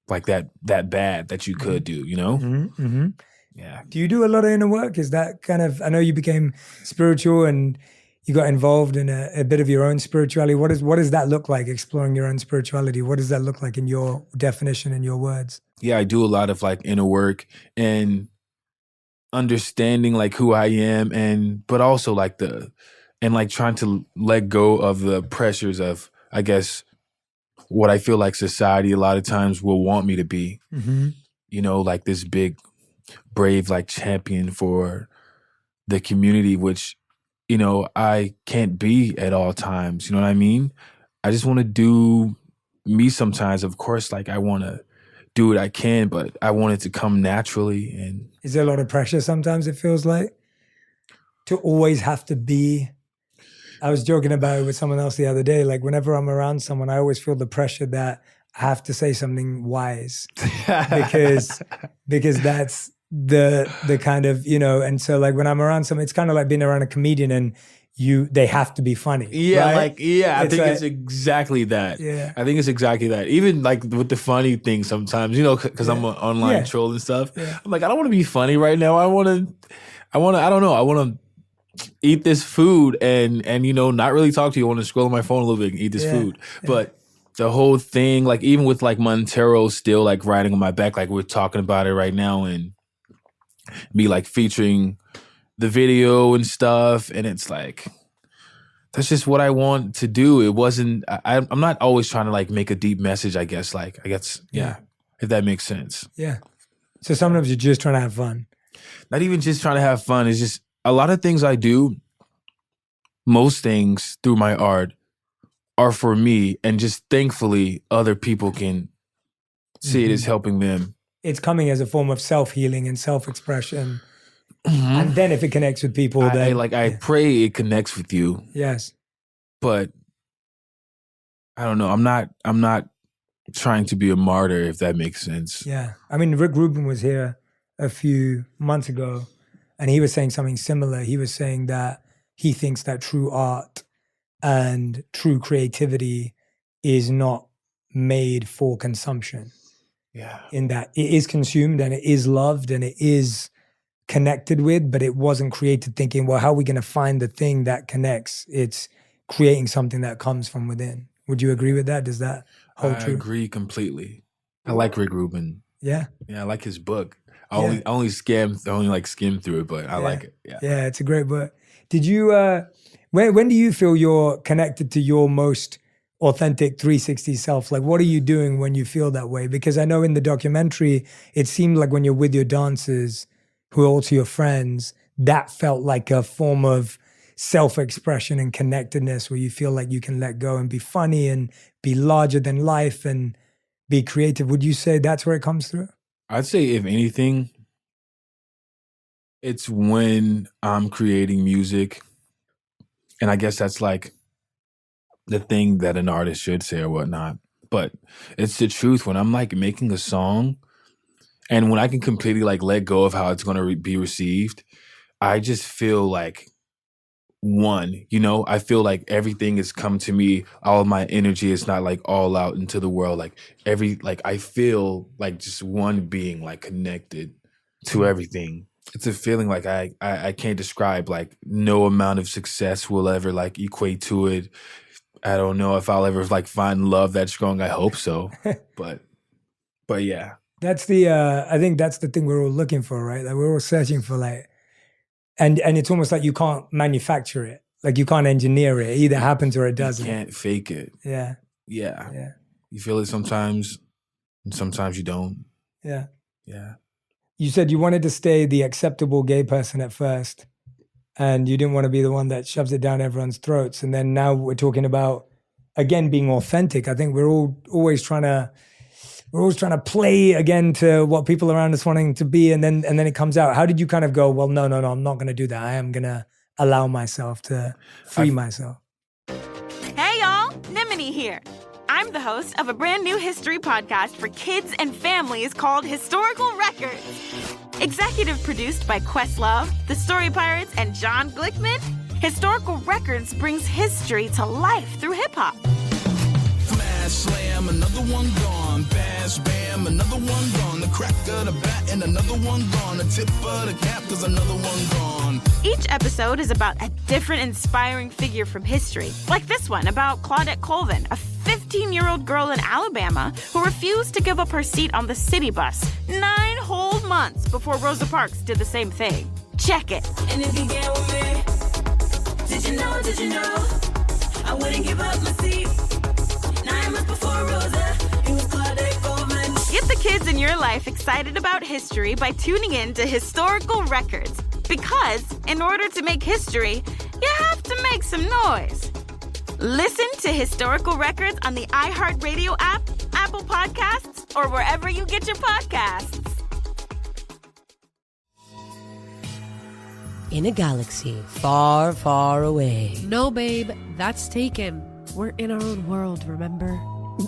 that bad that you could do, Mm-hmm. Yeah. Do you do a lot of inner work? Is that kind of, I know you became spiritual and you got involved in a bit of your own spirituality. What does that look like, exploring your own spirituality? What does that look like in your definition, in your words? Yeah, I do a lot of like inner work and understanding like who I am, but also like trying to let go of the pressures of, I guess, what I feel like society a lot of times will want me to be. Mm-hmm. Like this big, brave, like champion for the community, which I can't be at all times. You know what I mean? I just want to do me sometimes. Of course, like I want to do what I can, but I want it to come naturally. And is there a lot of pressure sometimes, it feels like, to always have to be? I was joking about it with someone else the other day. Like whenever I'm around someone, I always feel the pressure that I have to say something wise because that's the kind of, and so like when I'm around someone, it's kind of like being around a comedian and they have to be funny. Yeah, right? I think it's exactly that. Yeah. I think it's exactly that. Even like with the funny thing sometimes, because I'm an online troll and stuff. Yeah. I'm like, I don't want to be funny right now. I want to eat this food and not really talk to you. I want to scroll on my phone a little bit and eat this food. Yeah. But the whole thing, like even with like Montero still like riding on my back, like we're talking about it right now, and me like featuring the video and stuff, and it's like that's just what I want to do. It wasn't. I'm not always trying to like make a deep message. I guess if that makes sense. Yeah. So sometimes you're just trying to have fun. Not even just trying to have fun. It's just a lot of things I do. Most things through my art are for me, and just thankfully other people can see it as helping them. It's coming as a form of self-healing and self-expression. And then if it connects with people, I pray it connects with you. Yes. But I don't know. I'm not trying to be a martyr, if that makes sense. Yeah. I mean, Rick Rubin was here a few months ago and he was saying something similar. He was saying that he thinks that true art and true creativity is not made for consumption. Yeah. In that it is consumed and it is loved and it is connected with, but it wasn't created thinking, well, how are we going to find the thing that connects? It's creating something that comes from within. Would you agree with that? Does that hold true? I agree completely. I like Rick Rubin. Yeah. Yeah, I like his book. I only skimmed through it, but I like it. Yeah. Yeah, it's a great book. Did you When do you feel you're connected to your most authentic 360 self? Like, what are you doing when you feel that way? Because I know in the documentary, it seemed like when you're with your dancers, who are also your friends, that felt like a form of self-expression and connectedness where you feel like you can let go and be funny and be larger than life and be creative. Would you say that's where it comes through? I'd say if anything, it's when I'm creating music. And I guess that's like the thing that an artist should say or whatnot. But it's the truth. When I'm like making a song and when I can completely like let go of how it's going to be received, I just feel like I feel like everything has come to me. All of my energy is not like all out into the world. Like I feel like just one being like connected to everything. It's a feeling like I can't describe. Like no amount of success will ever like equate to it. I don't know if I'll ever like find love that strong. I hope so. but yeah. That's I think that's the thing we're all looking for, right? Like we're all searching for like, and it's almost like you can't manufacture it. Like you can't engineer it. It either happens or it doesn't. You can't fake it. Yeah. Yeah. You feel it sometimes and sometimes you don't. Yeah. Yeah. You said you wanted to stay the acceptable gay person at first and you didn't want to be the one that shoves it down everyone's throats. And then now we're talking about, again, being authentic. I think we're always trying to play again to what people around us wanting to be. And then it comes out. How did you kind of go, well, no, I'm not going to do that. I am going to allow myself to free myself. Hey y'all, Nimini here. I'm the host of a brand new history podcast for kids and families called Historical Records. Executive produced by Questlove, The Story Pirates, and John Glickman, Historical Records brings history to life through hip-hop. Smash, slam, another one gone. Bash, bam, another one gone. The crack of the bat and another one gone. The tip of the cap, cause another one gone. Each episode is about a different inspiring figure from history. Like this one about Claudette Colvin, a 15-year-old girl in Alabama who refused to give up her seat on the city bus 9 whole months before Rosa Parks did the same thing. Check it. And if you get with me, did you know, I wouldn't give up my seat. 9 months before Rosa, it was Claudette Colvin. Get the kids in your life excited about history by tuning in to Historical Records. Because in order to make history, you have to make some noise. Listen to Historical Records on the iHeartRadio app, Apple Podcasts, or wherever you get your podcasts. In a galaxy far, far away. No, babe, that's taken. We're in our own world, remember?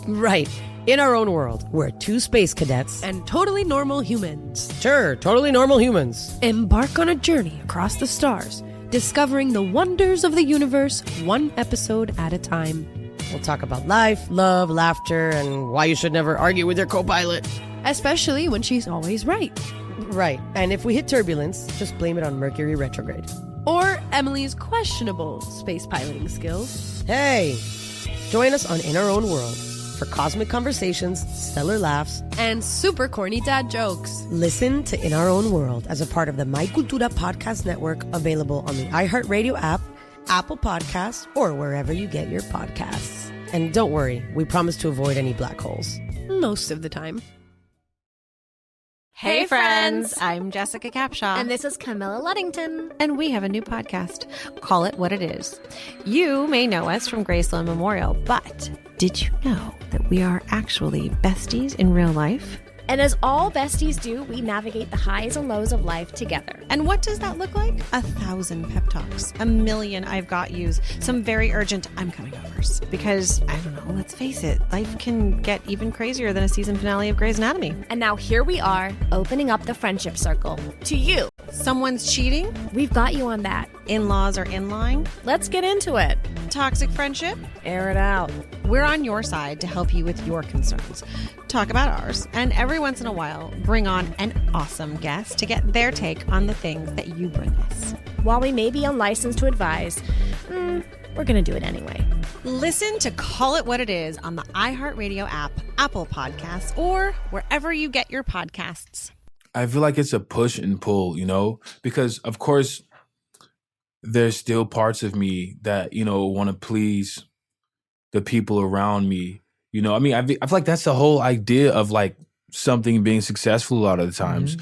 Right. In our own world, we're 2 space cadets. And totally normal humans. Sure, totally normal humans. Embark on a journey across the stars, discovering the wonders of the universe 1 episode at a time. We'll talk about life, love, laughter, and why you should never argue with your co-pilot. Especially when she's always right. Right. And if we hit turbulence, just blame it on Mercury retrograde. Or Emily's questionable space piloting skills. Hey, join us on In Our Own World for cosmic conversations, stellar laughs, and super corny dad jokes. Listen to In Our Own World as a part of the My Cultura podcast network, available on the iHeartRadio app, Apple Podcasts, or wherever you get your podcasts. And don't worry, we promise to avoid any black holes. Most of the time. Hey friends, I'm Jessica Capshaw. And this is Camilla Luddington. And we have a new podcast, Call It What It Is. You may know us from Graceland Memorial, but did you know that we are actually besties in real life? And as all besties do, we navigate the highs and lows of life together. And what does that look like? 1,000 pep talks, 1,000,000 I've got yous, some very urgent I'm coming overs. Because, I don't know, let's face it, life can get even crazier than a season finale of Grey's Anatomy. And now here we are, opening up the friendship circle to you. Someone's cheating? We've got you on that. In-laws are in line? Let's get into it. Toxic friendship? Air it out. We're on your side to help you with your concerns. Talk about ours, and every once in a while, bring on an awesome guest to get their take on the things that you bring us. While we may be unlicensed to advise, we're going to do it anyway. Listen to Call It What It Is on the iHeartRadio app, Apple Podcasts, or wherever you get your podcasts. I feel like it's a push and pull, because of course there's still parts of me that, want to please the people around me. I mean, I feel like that's the whole idea of like something being successful a lot of the times.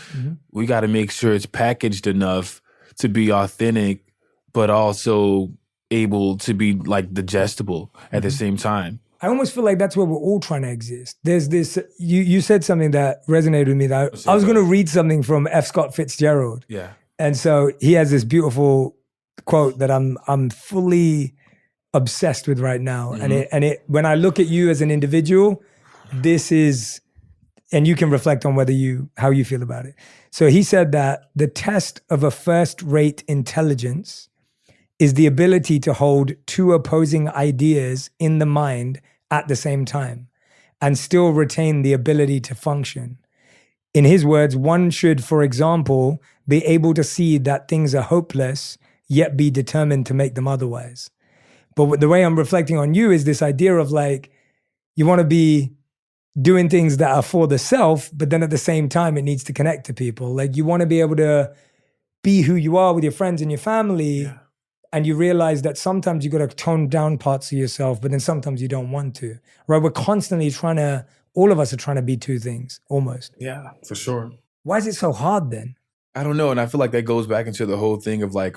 We got to make sure it's packaged enough to be authentic, but also able to be like digestible at the same time. I almost feel like that's where we're all trying to exist. There's this, you said something that resonated with me. That I was going to read something from F. Scott Fitzgerald. Yeah. And so he has this beautiful quote that I'm fully obsessed with right now. And it when I look at you as an individual, this is, and you can reflect on how you feel about it. So he said that the test of a first-rate intelligence is the ability to hold two opposing ideas in the mind at the same time and still retain the ability to function. In his words, one should, for example, be able to see that things are hopeless, yet be determined to make them otherwise. But the way I'm reflecting on you is this idea of like, you want to be doing things that are for the self, but then at the same time, it needs to connect to people. Like you want to be able to be who you are with your friends and your family. Yeah. And you realize that sometimes you got to tone down parts of yourself, but then sometimes you don't want to, right? We're constantly all of us are trying to be two things almost. Yeah, for sure. Why is it so hard then? I don't know. And I feel like that goes back into the whole thing of like,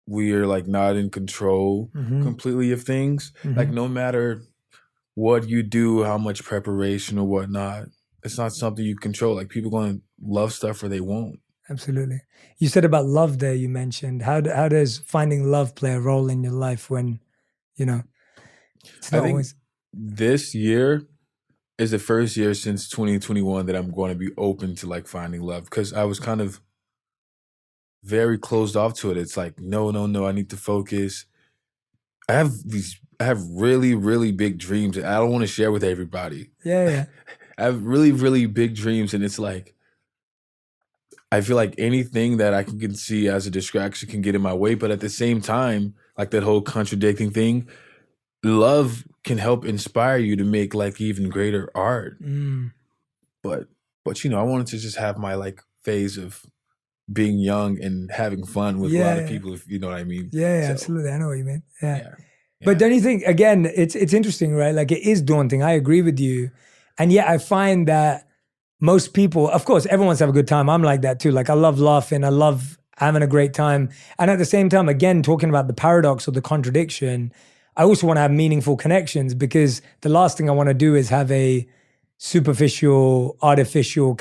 we are like not in control completely of things. Like no matter what you do, how much preparation or whatnot, it's not something you control. Like people going to love stuff or they won't. Absolutely. You said about love there, you mentioned. How does finding love play a role in your life when, it's not I think always... This year is the first year since 2021 that I'm going to be open to like finding love, because I was kind of very closed off to it. It's like, no, I need to focus. I have really, really big dreams that I don't want to share with everybody. Yeah. I have really, really big dreams, and it's like, I feel like anything that I can see as a distraction can get in my way. But at the same time, like that whole contradicting thing, love can help inspire you to make like even greater art. But I wanted to just have my like phase of being young and having fun with a lot of people, if you know what I mean. Yeah, absolutely. I know what you mean. Yeah. But don't you think, again, it's interesting, right? Like it is daunting. I agree with you. And yet I find that most people, of course, everyone wants to have a good time. I'm like that too. Like I love laughing. I love having a great time. And at the same time, again, talking about the paradox or the contradiction, I also want to have meaningful connections, because the last thing I want to do is have a superficial, artificial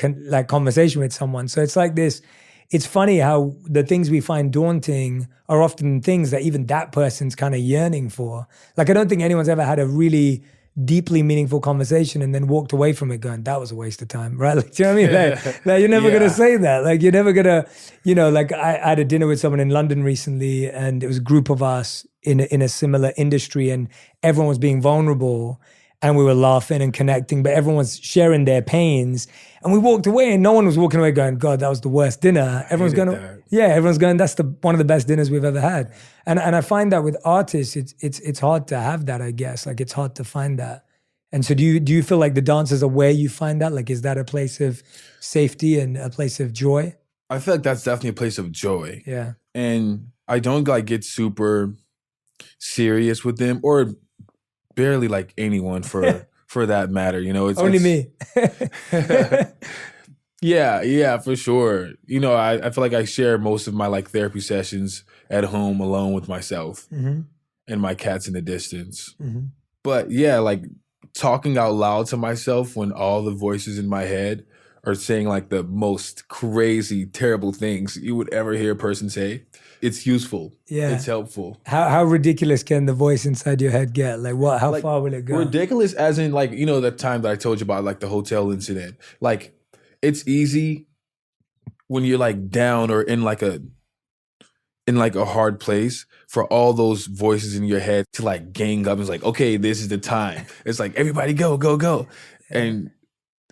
conversation with someone. So it's like this, it's funny how the things we find daunting are often things that even that person's kind of yearning for. Like I don't think anyone's ever had a really deeply meaningful conversation and then walked away from it going, that was a waste of time, right? Like, do you know what I mean? Like you're never going to say that. Like you're never going to, like I had a dinner with someone in London recently, and it was a group of us in a similar industry, and everyone was being vulnerable and we were laughing and connecting, but everyone was sharing their pains. And we walked away and no one was walking away going, God, that was the worst dinner. Everyone's going, that's one of the best dinners we've ever had. And I find that with artists, it's hard to have that, I guess. Like it's hard to find that. And so do you feel like the dancers are where you find that? Like, is that a place of safety and a place of joy? I feel like that's definitely a place of joy. Yeah. And I don't like get super serious with them, or barely like anyone for that matter. It's only me. Yeah, for sure. I feel like I share most of my like therapy sessions at home alone with myself and my cats in the distance. But yeah, like talking out loud to myself when all the voices in my head are saying like the most crazy, terrible things you would ever hear a person say. It's useful. Yeah. It's helpful. How ridiculous can the voice inside your head get? Like what? How far will it go? Ridiculous as in like, that time that I told you about, like the hotel incident. Like it's easy when you're like down or in like a hard place for all those voices in your head to like gang up. And it's like, okay, this is the time. It's like, everybody go, go, go. Yeah. And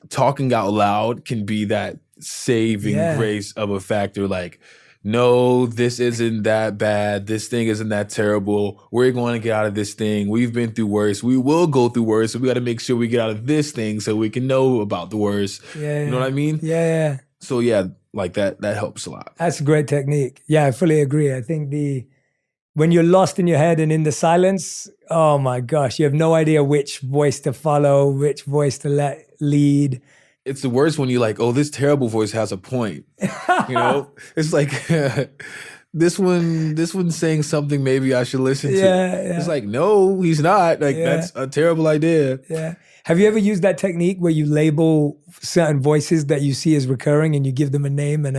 talking out loud can be that saving grace of a factor. Like, no, this isn't that bad. This thing isn't that terrible. We're going to get out of this thing. We've been through worse. We will go through worse. So we got to make sure we get out of this thing so we can know about the worst. You know what I mean? Yeah. So yeah, like that helps a lot. That's a great technique. Yeah, I fully agree. I think when you're lost in your head and in the silence, oh my gosh, you have no idea which voice to follow, which voice to let lead. It's the worst when you're like, oh, this terrible voice has a point. You know, it's like this one's saying something maybe I should listen to. Yeah. It's like, no, he's not. Like that's a terrible idea. Yeah. Have you ever used that technique where you label certain voices that you see as recurring and you give them a name and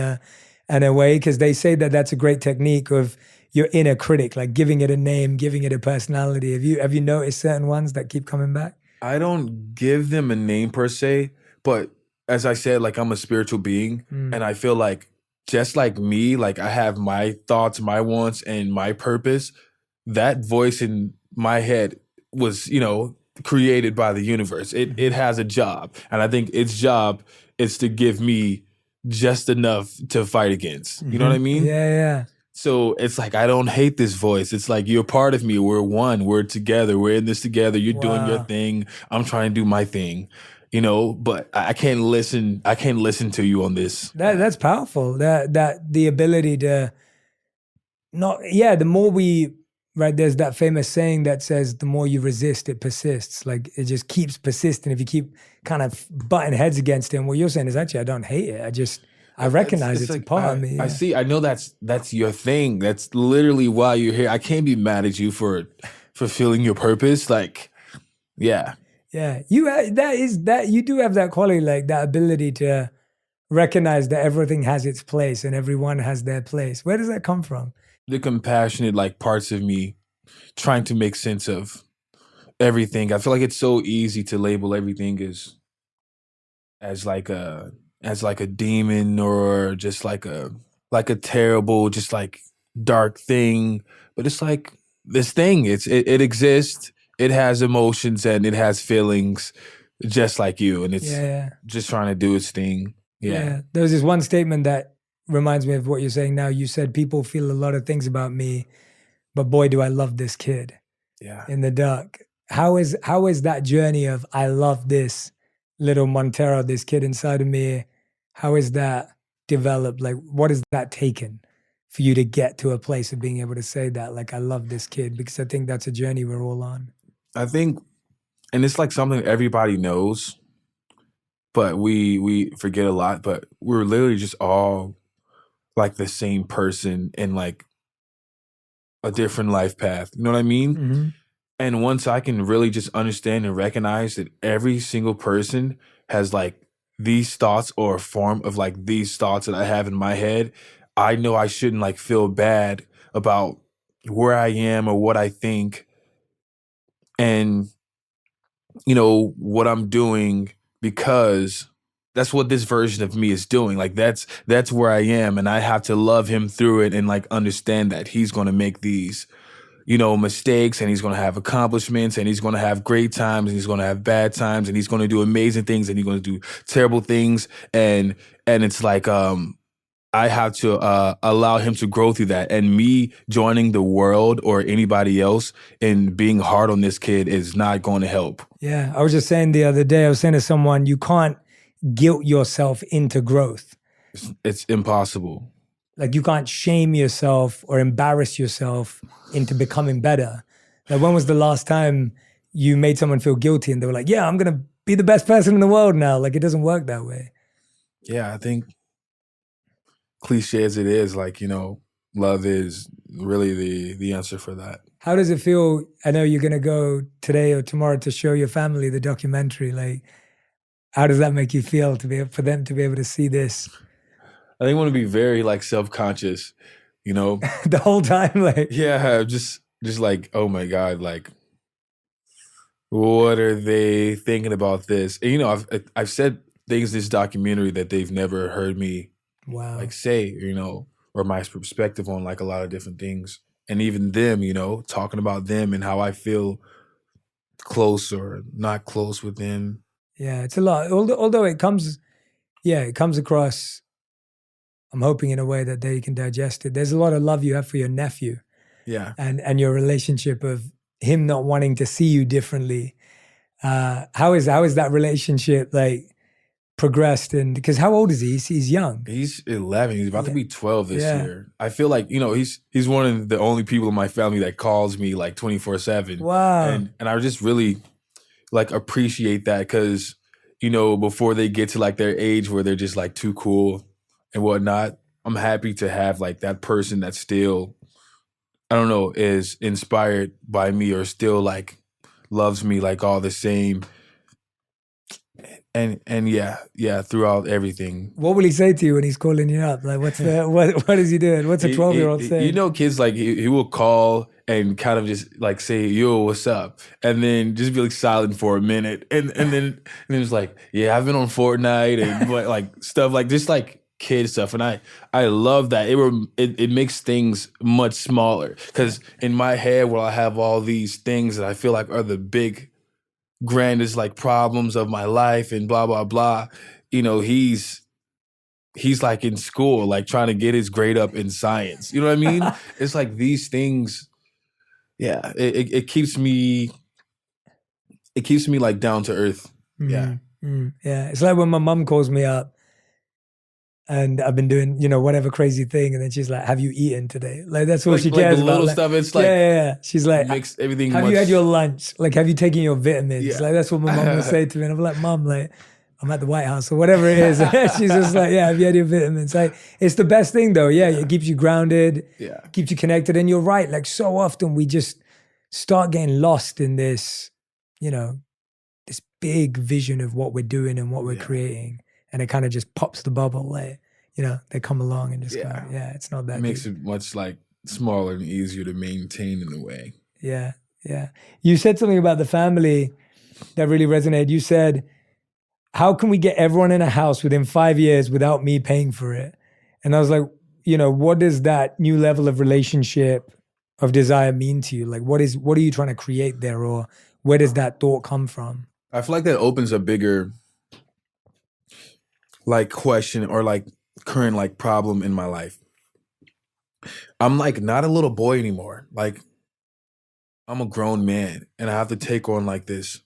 a way? Because they say that that's a great technique of your inner critic, like giving it a name, giving it a personality. Have you noticed certain ones that keep coming back? I don't give them a name per se, but as I said, like I'm a spiritual being, and I feel like just like me, like I have my thoughts, my wants, and my purpose. That voice in my head was, created by the universe. It has a job, and I think its job is to give me just enough to fight against. You know what I mean? Yeah. So it's like, I don't hate this voice. It's like, you're part of me. We're one. We're together. We're in this together. You're doing your thing. I'm trying to do my thing, but I can't listen. I can't listen to you on this. That's powerful. That the ability to the more there's that famous saying that says the more you resist, it persists. Like it just keeps persisting. If you keep kind of butting heads against it, and what you're saying is actually, I don't hate it. I recognize it's like, a part of me. I see. I know that's your thing. That's literally why you're here. I can't be mad at you for fulfilling your purpose. Like, yeah. Yeah. You do have that quality, like that ability to recognize that everything has its place and everyone has their place. Where does that come from? The compassionate, like, parts of me trying to make sense of everything. I feel like it's so easy to label everything as like a demon or just like a terrible, just like dark thing. But it's like this thing, it exists, it has emotions and it has feelings just like you. And it's just trying to do its thing. Yeah. There was this one statement that reminds me of what you're saying now. You said people feel a lot of things about me, but boy, do I love this kid. Yeah. In the dark. How is that journey of I love this little Montero, this kid inside of me? How is that developed? Like, what has that taken for you to get to a place of being able to say that? Like, I love this kid, because I think that's a journey we're all on. I think, and it's like something everybody knows, but we forget a lot, but we're literally just all like the same person in like a different life path. You know what I mean? Mm-hmm. And once I can really just understand and recognize that every single person has like these thoughts or a form of like these thoughts that I have in my head, I know I shouldn't like feel bad about where I am or what I think and, what I'm doing, because that's what this version of me is doing. Like that's where I am, and I have to love him through it and like understand that he's going to make these, mistakes, and he's going to have accomplishments, and he's going to have great times, and he's going to have bad times, and he's going to do amazing things, and he's going to do terrible things. And it's like, I have to allow him to grow through that. And me joining the world or anybody else and being hard on this kid is not going to help. Yeah. I was just saying the other day, I was saying to someone, you can't guilt yourself into growth. It's impossible. Like you can't shame yourself or embarrass yourself into becoming better. Like when was the last time you made someone feel guilty and they were like, yeah, I'm going to be the best person in the world now? Like it doesn't work that way. Yeah, I think cliche as it is, like, love is really the answer for that. How does it feel? I know you're going to go today or tomorrow to show your family the documentary. Like, how does that make you feel for them to be able to see this? I think I want to be very like self-conscious, the whole time. Like, yeah, just like, oh my God, like, what are they thinking about this? And, I've said things in this documentary that they've never heard me like say, or my perspective on like a lot of different things. And even them, talking about them and how I feel close or not close with them. Yeah, it's a lot. Although it comes across, I'm hoping in a way that they can digest it. There's a lot of love you have for your nephew. Yeah. And your relationship of him not wanting to see you differently. How is that relationship? Like, progressed? And because how old is he? He's young. He's 11. He's about to be 12 this Yeah. year. I feel like, he's one of the only people in my family that calls me like 24/7. Wow. And I just really like appreciate that because, before they get to like their age where they're just like too cool and whatnot, I'm happy to have like that person that still, I don't know, is inspired by me or still like loves me like all the same. And yeah, throughout everything. What will he say to you when he's calling you up? Like, what is he doing? What's a 12-year-old saying? Kids like he will call and kind of just like say, "Yo, what's up?" and then just be like silent for a minute, and then it's like, "Yeah, I've been on Fortnite and like stuff like just like kid stuff," and I love that. It makes things much smaller because in my head, where I have all these things that I feel like are the big grandest like problems of my life and blah blah blah, he's like in school like trying to get his grade up in science, you know what I mean? It's like these things, yeah, it keeps me like down to earth. Yeah. Yeah, it's like when my mum calls me up and I've been doing, whatever crazy thing, and then she's like, "Have you eaten today?" Like that's all she cares the about. little Like, stuff. It's like yeah. She's like, makes everything. "Have you had your lunch? Like, have you taken your vitamins?" Yeah. Like that's what my mum will say to me, and I'm like, "Mum, like, I'm at the White House or whatever it is." She's just like, "Yeah, have you had your vitamins?" Like, it's the best thing though. Yeah, it keeps you grounded. Yeah, keeps you connected. And you're right. Like so often we just start getting lost in this, this big vision of what we're doing and what we're creating, and it kind of just pops the bubble. Like, they come along and just kind of, it's not that. It makes deep. it much like smaller and easier to maintain in a way. Yeah. You said something about the family that really resonated. You said, "How can we get everyone in a house within 5 years without me paying for it?" And I was like, what does that new level of relationship of desire mean to you? Like, what are you trying to create there, or where does that thought come from? I feel like that opens a bigger like question or like current like problem in my life. I'm like not a little boy anymore. Like I'm a grown man and I have to take on like this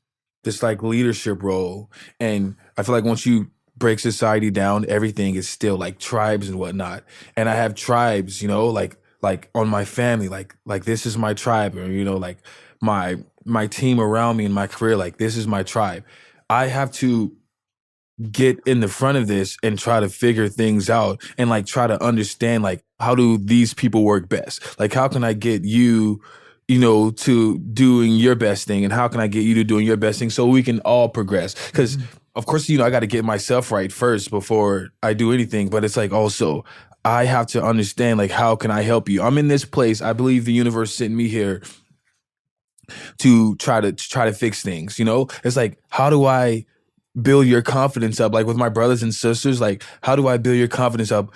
like leadership role. And I feel like once you break society down, everything is still like tribes and whatnot. And I have tribes, like on my family, like this is my tribe, or like my team around me in my career, like this is my tribe. I have to get in the front of this and try to figure things out and like try to understand like how do these people work best? Like how can I get you, to doing your best thing, and how can I get you to doing your best thing so we can all progress? Because of course, I got to get myself right first before I do anything. But it's like also I have to understand like how can I help you? I'm in this place. I believe the universe sent me here to try to fix things. It's like how do I build your confidence up? Like with my brothers and sisters, like how do I build your confidence up?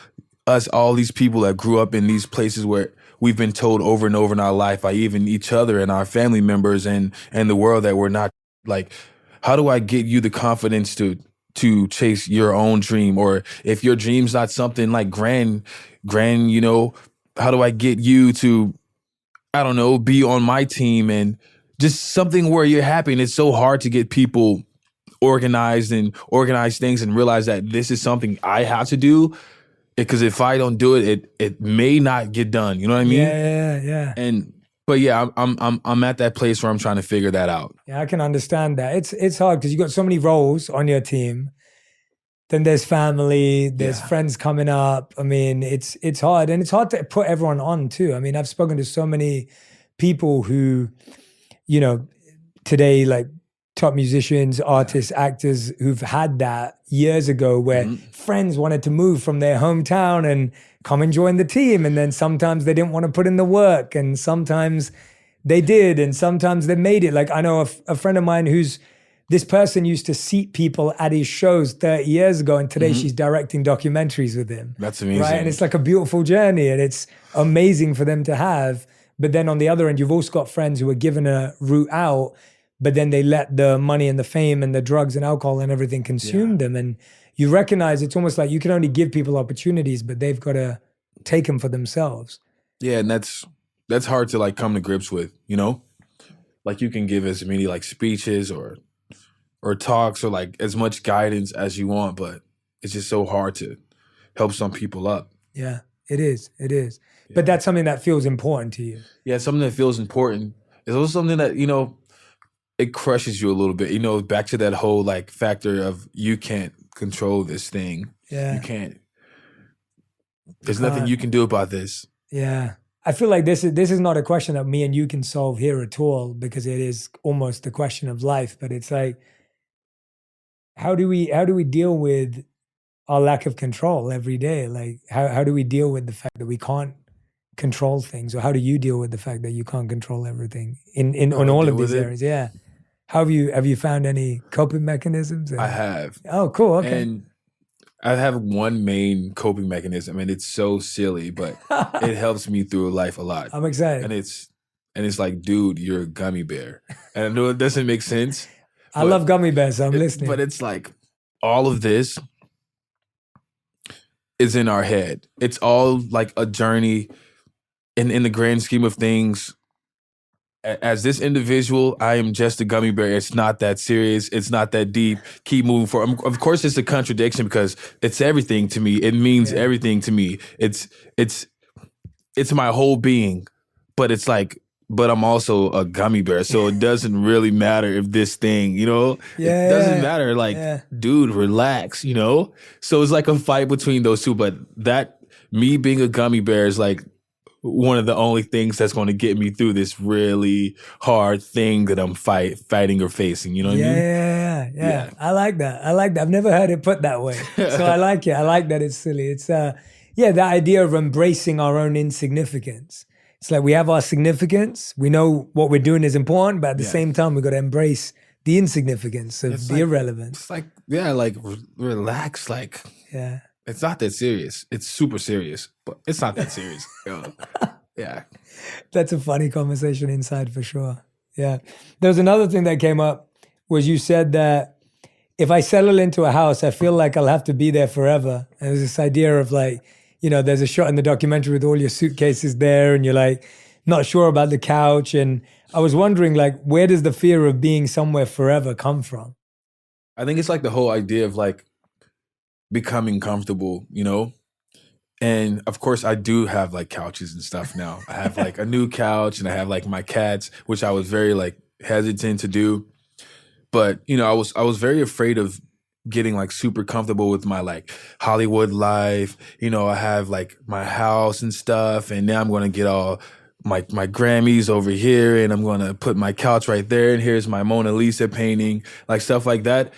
Us, all these people that grew up in these places where we've been told over and over in our life by even each other and our family members and the world that we're not like, how do I get you the confidence to chase your own dream? Or if your dream's not something like grand, how do I get you to, I don't know, be on my team and just something where you're happy? And it's so hard to get people organize things and realize that this is something I have to do, because if I don't do it may not get done. You know what I mean? Yeah. But yeah, I'm at that place where I'm trying to figure that out. Yeah, I can understand that. It's hard because you got so many roles on your team. Then there's family, there's friends coming up. I mean, it's hard, and it's hard to put everyone on too. I mean, I've spoken to so many people who, today, like top musicians, artists, actors who've had that years ago where friends wanted to move from their hometown and come and join the team. And then sometimes they didn't want to put in the work, and sometimes they did, and sometimes they made it. Like I know a friend of mine this person used to seat people at his shows 30 years ago, and today she's directing documentaries with him. That's amazing. Right? And it's like a beautiful journey, and it's amazing for them to have. But then on the other end, you've also got friends who are given a route out, but then they let the money and the fame and the drugs and alcohol and everything consume them. And you recognize it's almost like you can only give people opportunities, but they've got to take them for themselves. Yeah, and that's hard to like come to grips with, Like you can give as many like speeches or or talks or like as much guidance as you want, but it's just so hard to help some people up. Yeah, it is. It is. Yeah. But that's something that feels important to you. Yeah, something that feels important. It's also something that, you know, it crushes you a little bit. You know, back to that whole like factor of you can't control this thing. Yeah. You can't. There's nothing you can do about this. Yeah. I feel like this is not a question that me and you can solve here at all, because it is almost the question of life. But it's like, how do we deal with our lack of control every day? Like, how do we deal with the fact that we can't control things? Or how do you deal with the fact that you can't control everything on all of these areas? Yeah. How have you found any coping mechanisms? I have. Oh, cool. Okay. And I have one main coping mechanism, and it's so silly, but it helps me through life a lot. I'm excited. And it's like, dude, you're a gummy bear. And I know it doesn't make sense. I love gummy bears, so I'm listening. But it's like all of this is in our head. It's all like a journey in the grand scheme of things. As this individual, I am just a gummy bear. It's not that serious. It's not that deep. Keep moving forward. Of course, it's a contradiction because it's everything to me. It means everything to me. It's my whole being. But it's like, but I'm also a gummy bear. So it doesn't really matter if this thing, you know, it doesn't matter. Like, dude, relax, you know? So it's like a fight between those two. But that, me being a gummy bear is like one of the only things that's going to get me through this really hard thing that I'm fighting or facing. You know what I mean? Yeah. I like that. I've never heard it put that way. So I like it. I like that it's silly. It's, the idea of embracing our own insignificance. It's like we have our significance. We know what we're doing is important, but at the same time, we've got to embrace the insignificance of the irrelevance. It's like, relax. Like, it's not that serious. It's super serious, but it's not that serious. Yeah. That's a funny conversation inside for sure. Yeah. There was another thing that came up, was you said that if I settle into a house, I feel like I'll have to be there forever. And there's this idea of like, you know, there's a shot in the documentary with all your suitcases there and you're like not sure about the couch. And I was wondering, like, where does the fear of being somewhere forever come from? I think it's like the whole idea of like becoming comfortable, you know? And of course I do have like couches and stuff now. I have like a new couch and I have like my cats, which I was very like hesitant to do. But, you know, I was very afraid of getting like super comfortable with my like Hollywood life. You know, I have like my house and stuff, and now I'm going to get all my Grammys over here, and I'm going to put my couch right there, and here's my Mona Lisa painting, like stuff like that.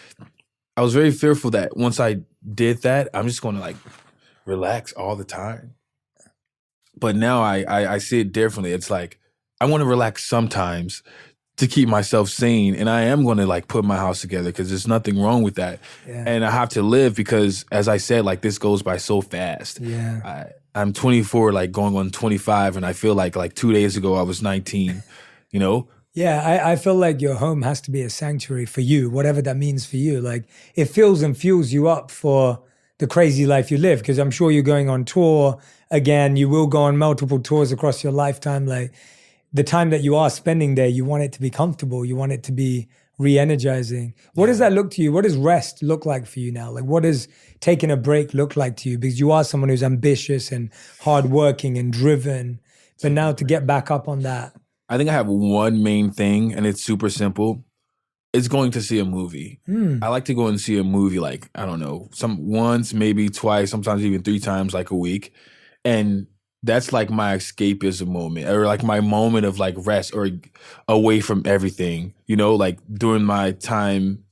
I was very fearful that once I did that, I'm just going to like relax all the time. But now I see it differently. It's like, I want to relax sometimes to keep myself sane. And I am going to like put my house together because there's nothing wrong with that. Yeah. And I have to live because, as I said, like this goes by so fast. Yeah. I'm 24, like going on 25. And I feel like 2 days ago I was 19, you know? Yeah, I feel like your home has to be a sanctuary for you, whatever that means for you. Like it fills and fuels you up for the crazy life you live. Because I'm sure you're going on tour again. You will go on multiple tours across your lifetime. Like, the time that you are spending there, you want it to be comfortable. You want it to be re-energizing. What does that look to you? What does rest look like for you now? Like, what does taking a break look like to you? Because you are someone who's ambitious and hardworking and driven. But now to get back up on that. I think I have one main thing, and it's super simple. It's going to see a movie. I like to go and see a movie like, I don't know, once, maybe twice, sometimes even 3 times like a week. And that's like my escapism moment, or like my moment of like rest or away from everything, you know, like during my time,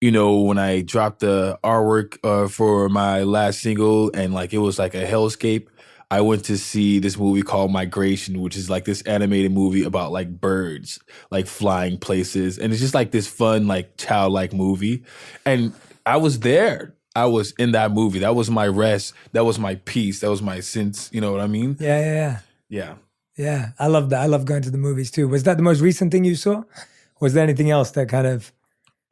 you know, when I dropped the artwork for my last single and like it was like a hellscape. I went to see this movie called Migration, which is like this animated movie about like birds, like flying places. And it's just like this fun, like childlike movie. And I was there. I was in that movie. That was my rest. That was my peace. That was my sense. You know what I mean? Yeah. Yeah. I love that. I love going to the movies too. Was that the most recent thing you saw? Was there anything else that kind of,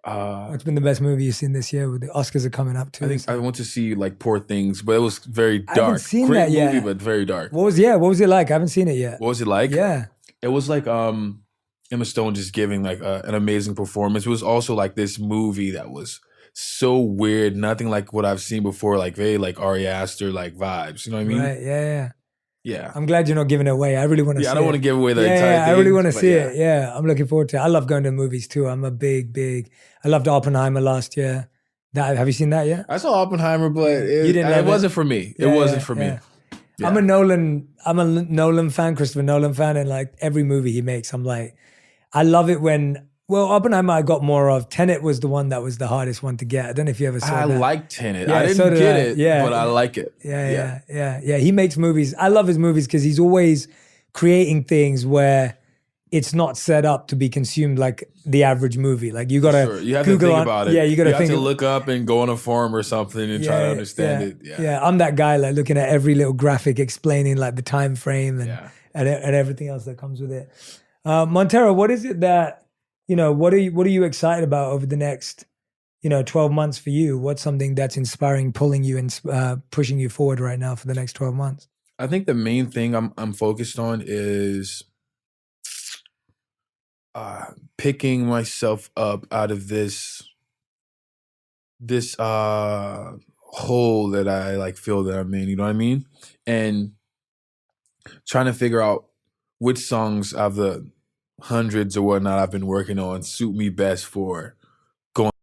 what's been the best movie you've seen this year? With the Oscars are coming up too. I think I went to see like Poor Things, but it was very dark. I haven't seen Great that yet. movie, but very dark. What was it like? I haven't seen it yet. What was it like? Yeah. It was like, Emma Stone just giving like an amazing performance. It was also like this movie that was so weird, nothing like what I've seen before, like very like Ari Aster like vibes. You know what I mean? Right. Yeah. Yeah. I'm glad you're not giving it away. I really want to see it. I don't want to give away the yeah, entire yeah, thing. I really want to see yeah. it. Yeah. I'm looking forward to it. I love going to movies too. I'm a big, I loved Oppenheimer last year. Have you seen that yet? I saw Oppenheimer, but it wasn't for me. Yeah, it wasn't for me. Yeah. I'm a Nolan fan, Christopher Nolan fan, and like every movie he makes, I'm like, I love it when. Well, Oppenheimer I got more of. Tenet was the one that was the hardest one to get. I don't know if you ever saw that. I like Tenet. Yeah, I didn't so did get I. it, Yeah, but I like it. Yeah. He makes movies. I love his movies because he's always creating things where it's not set up to be consumed like the average movie. Like you gotta You have Google to think about it. Yeah, you gotta have to look up and go on a forum or something and try to understand it. Yeah, I'm that guy like looking at every little graphic explaining like the time frame and everything else that comes with it. Montero, what is it that what are you excited about over the next 12 months for you? What's something that's inspiring, pulling you and pushing you forward right now for the next 12 months? I think the main thing I'm focused on is picking myself up out of this hole that I like feel that I'm in, you know what I mean? And trying to figure out which songs of the hundreds or whatnot I've been working on suit me best for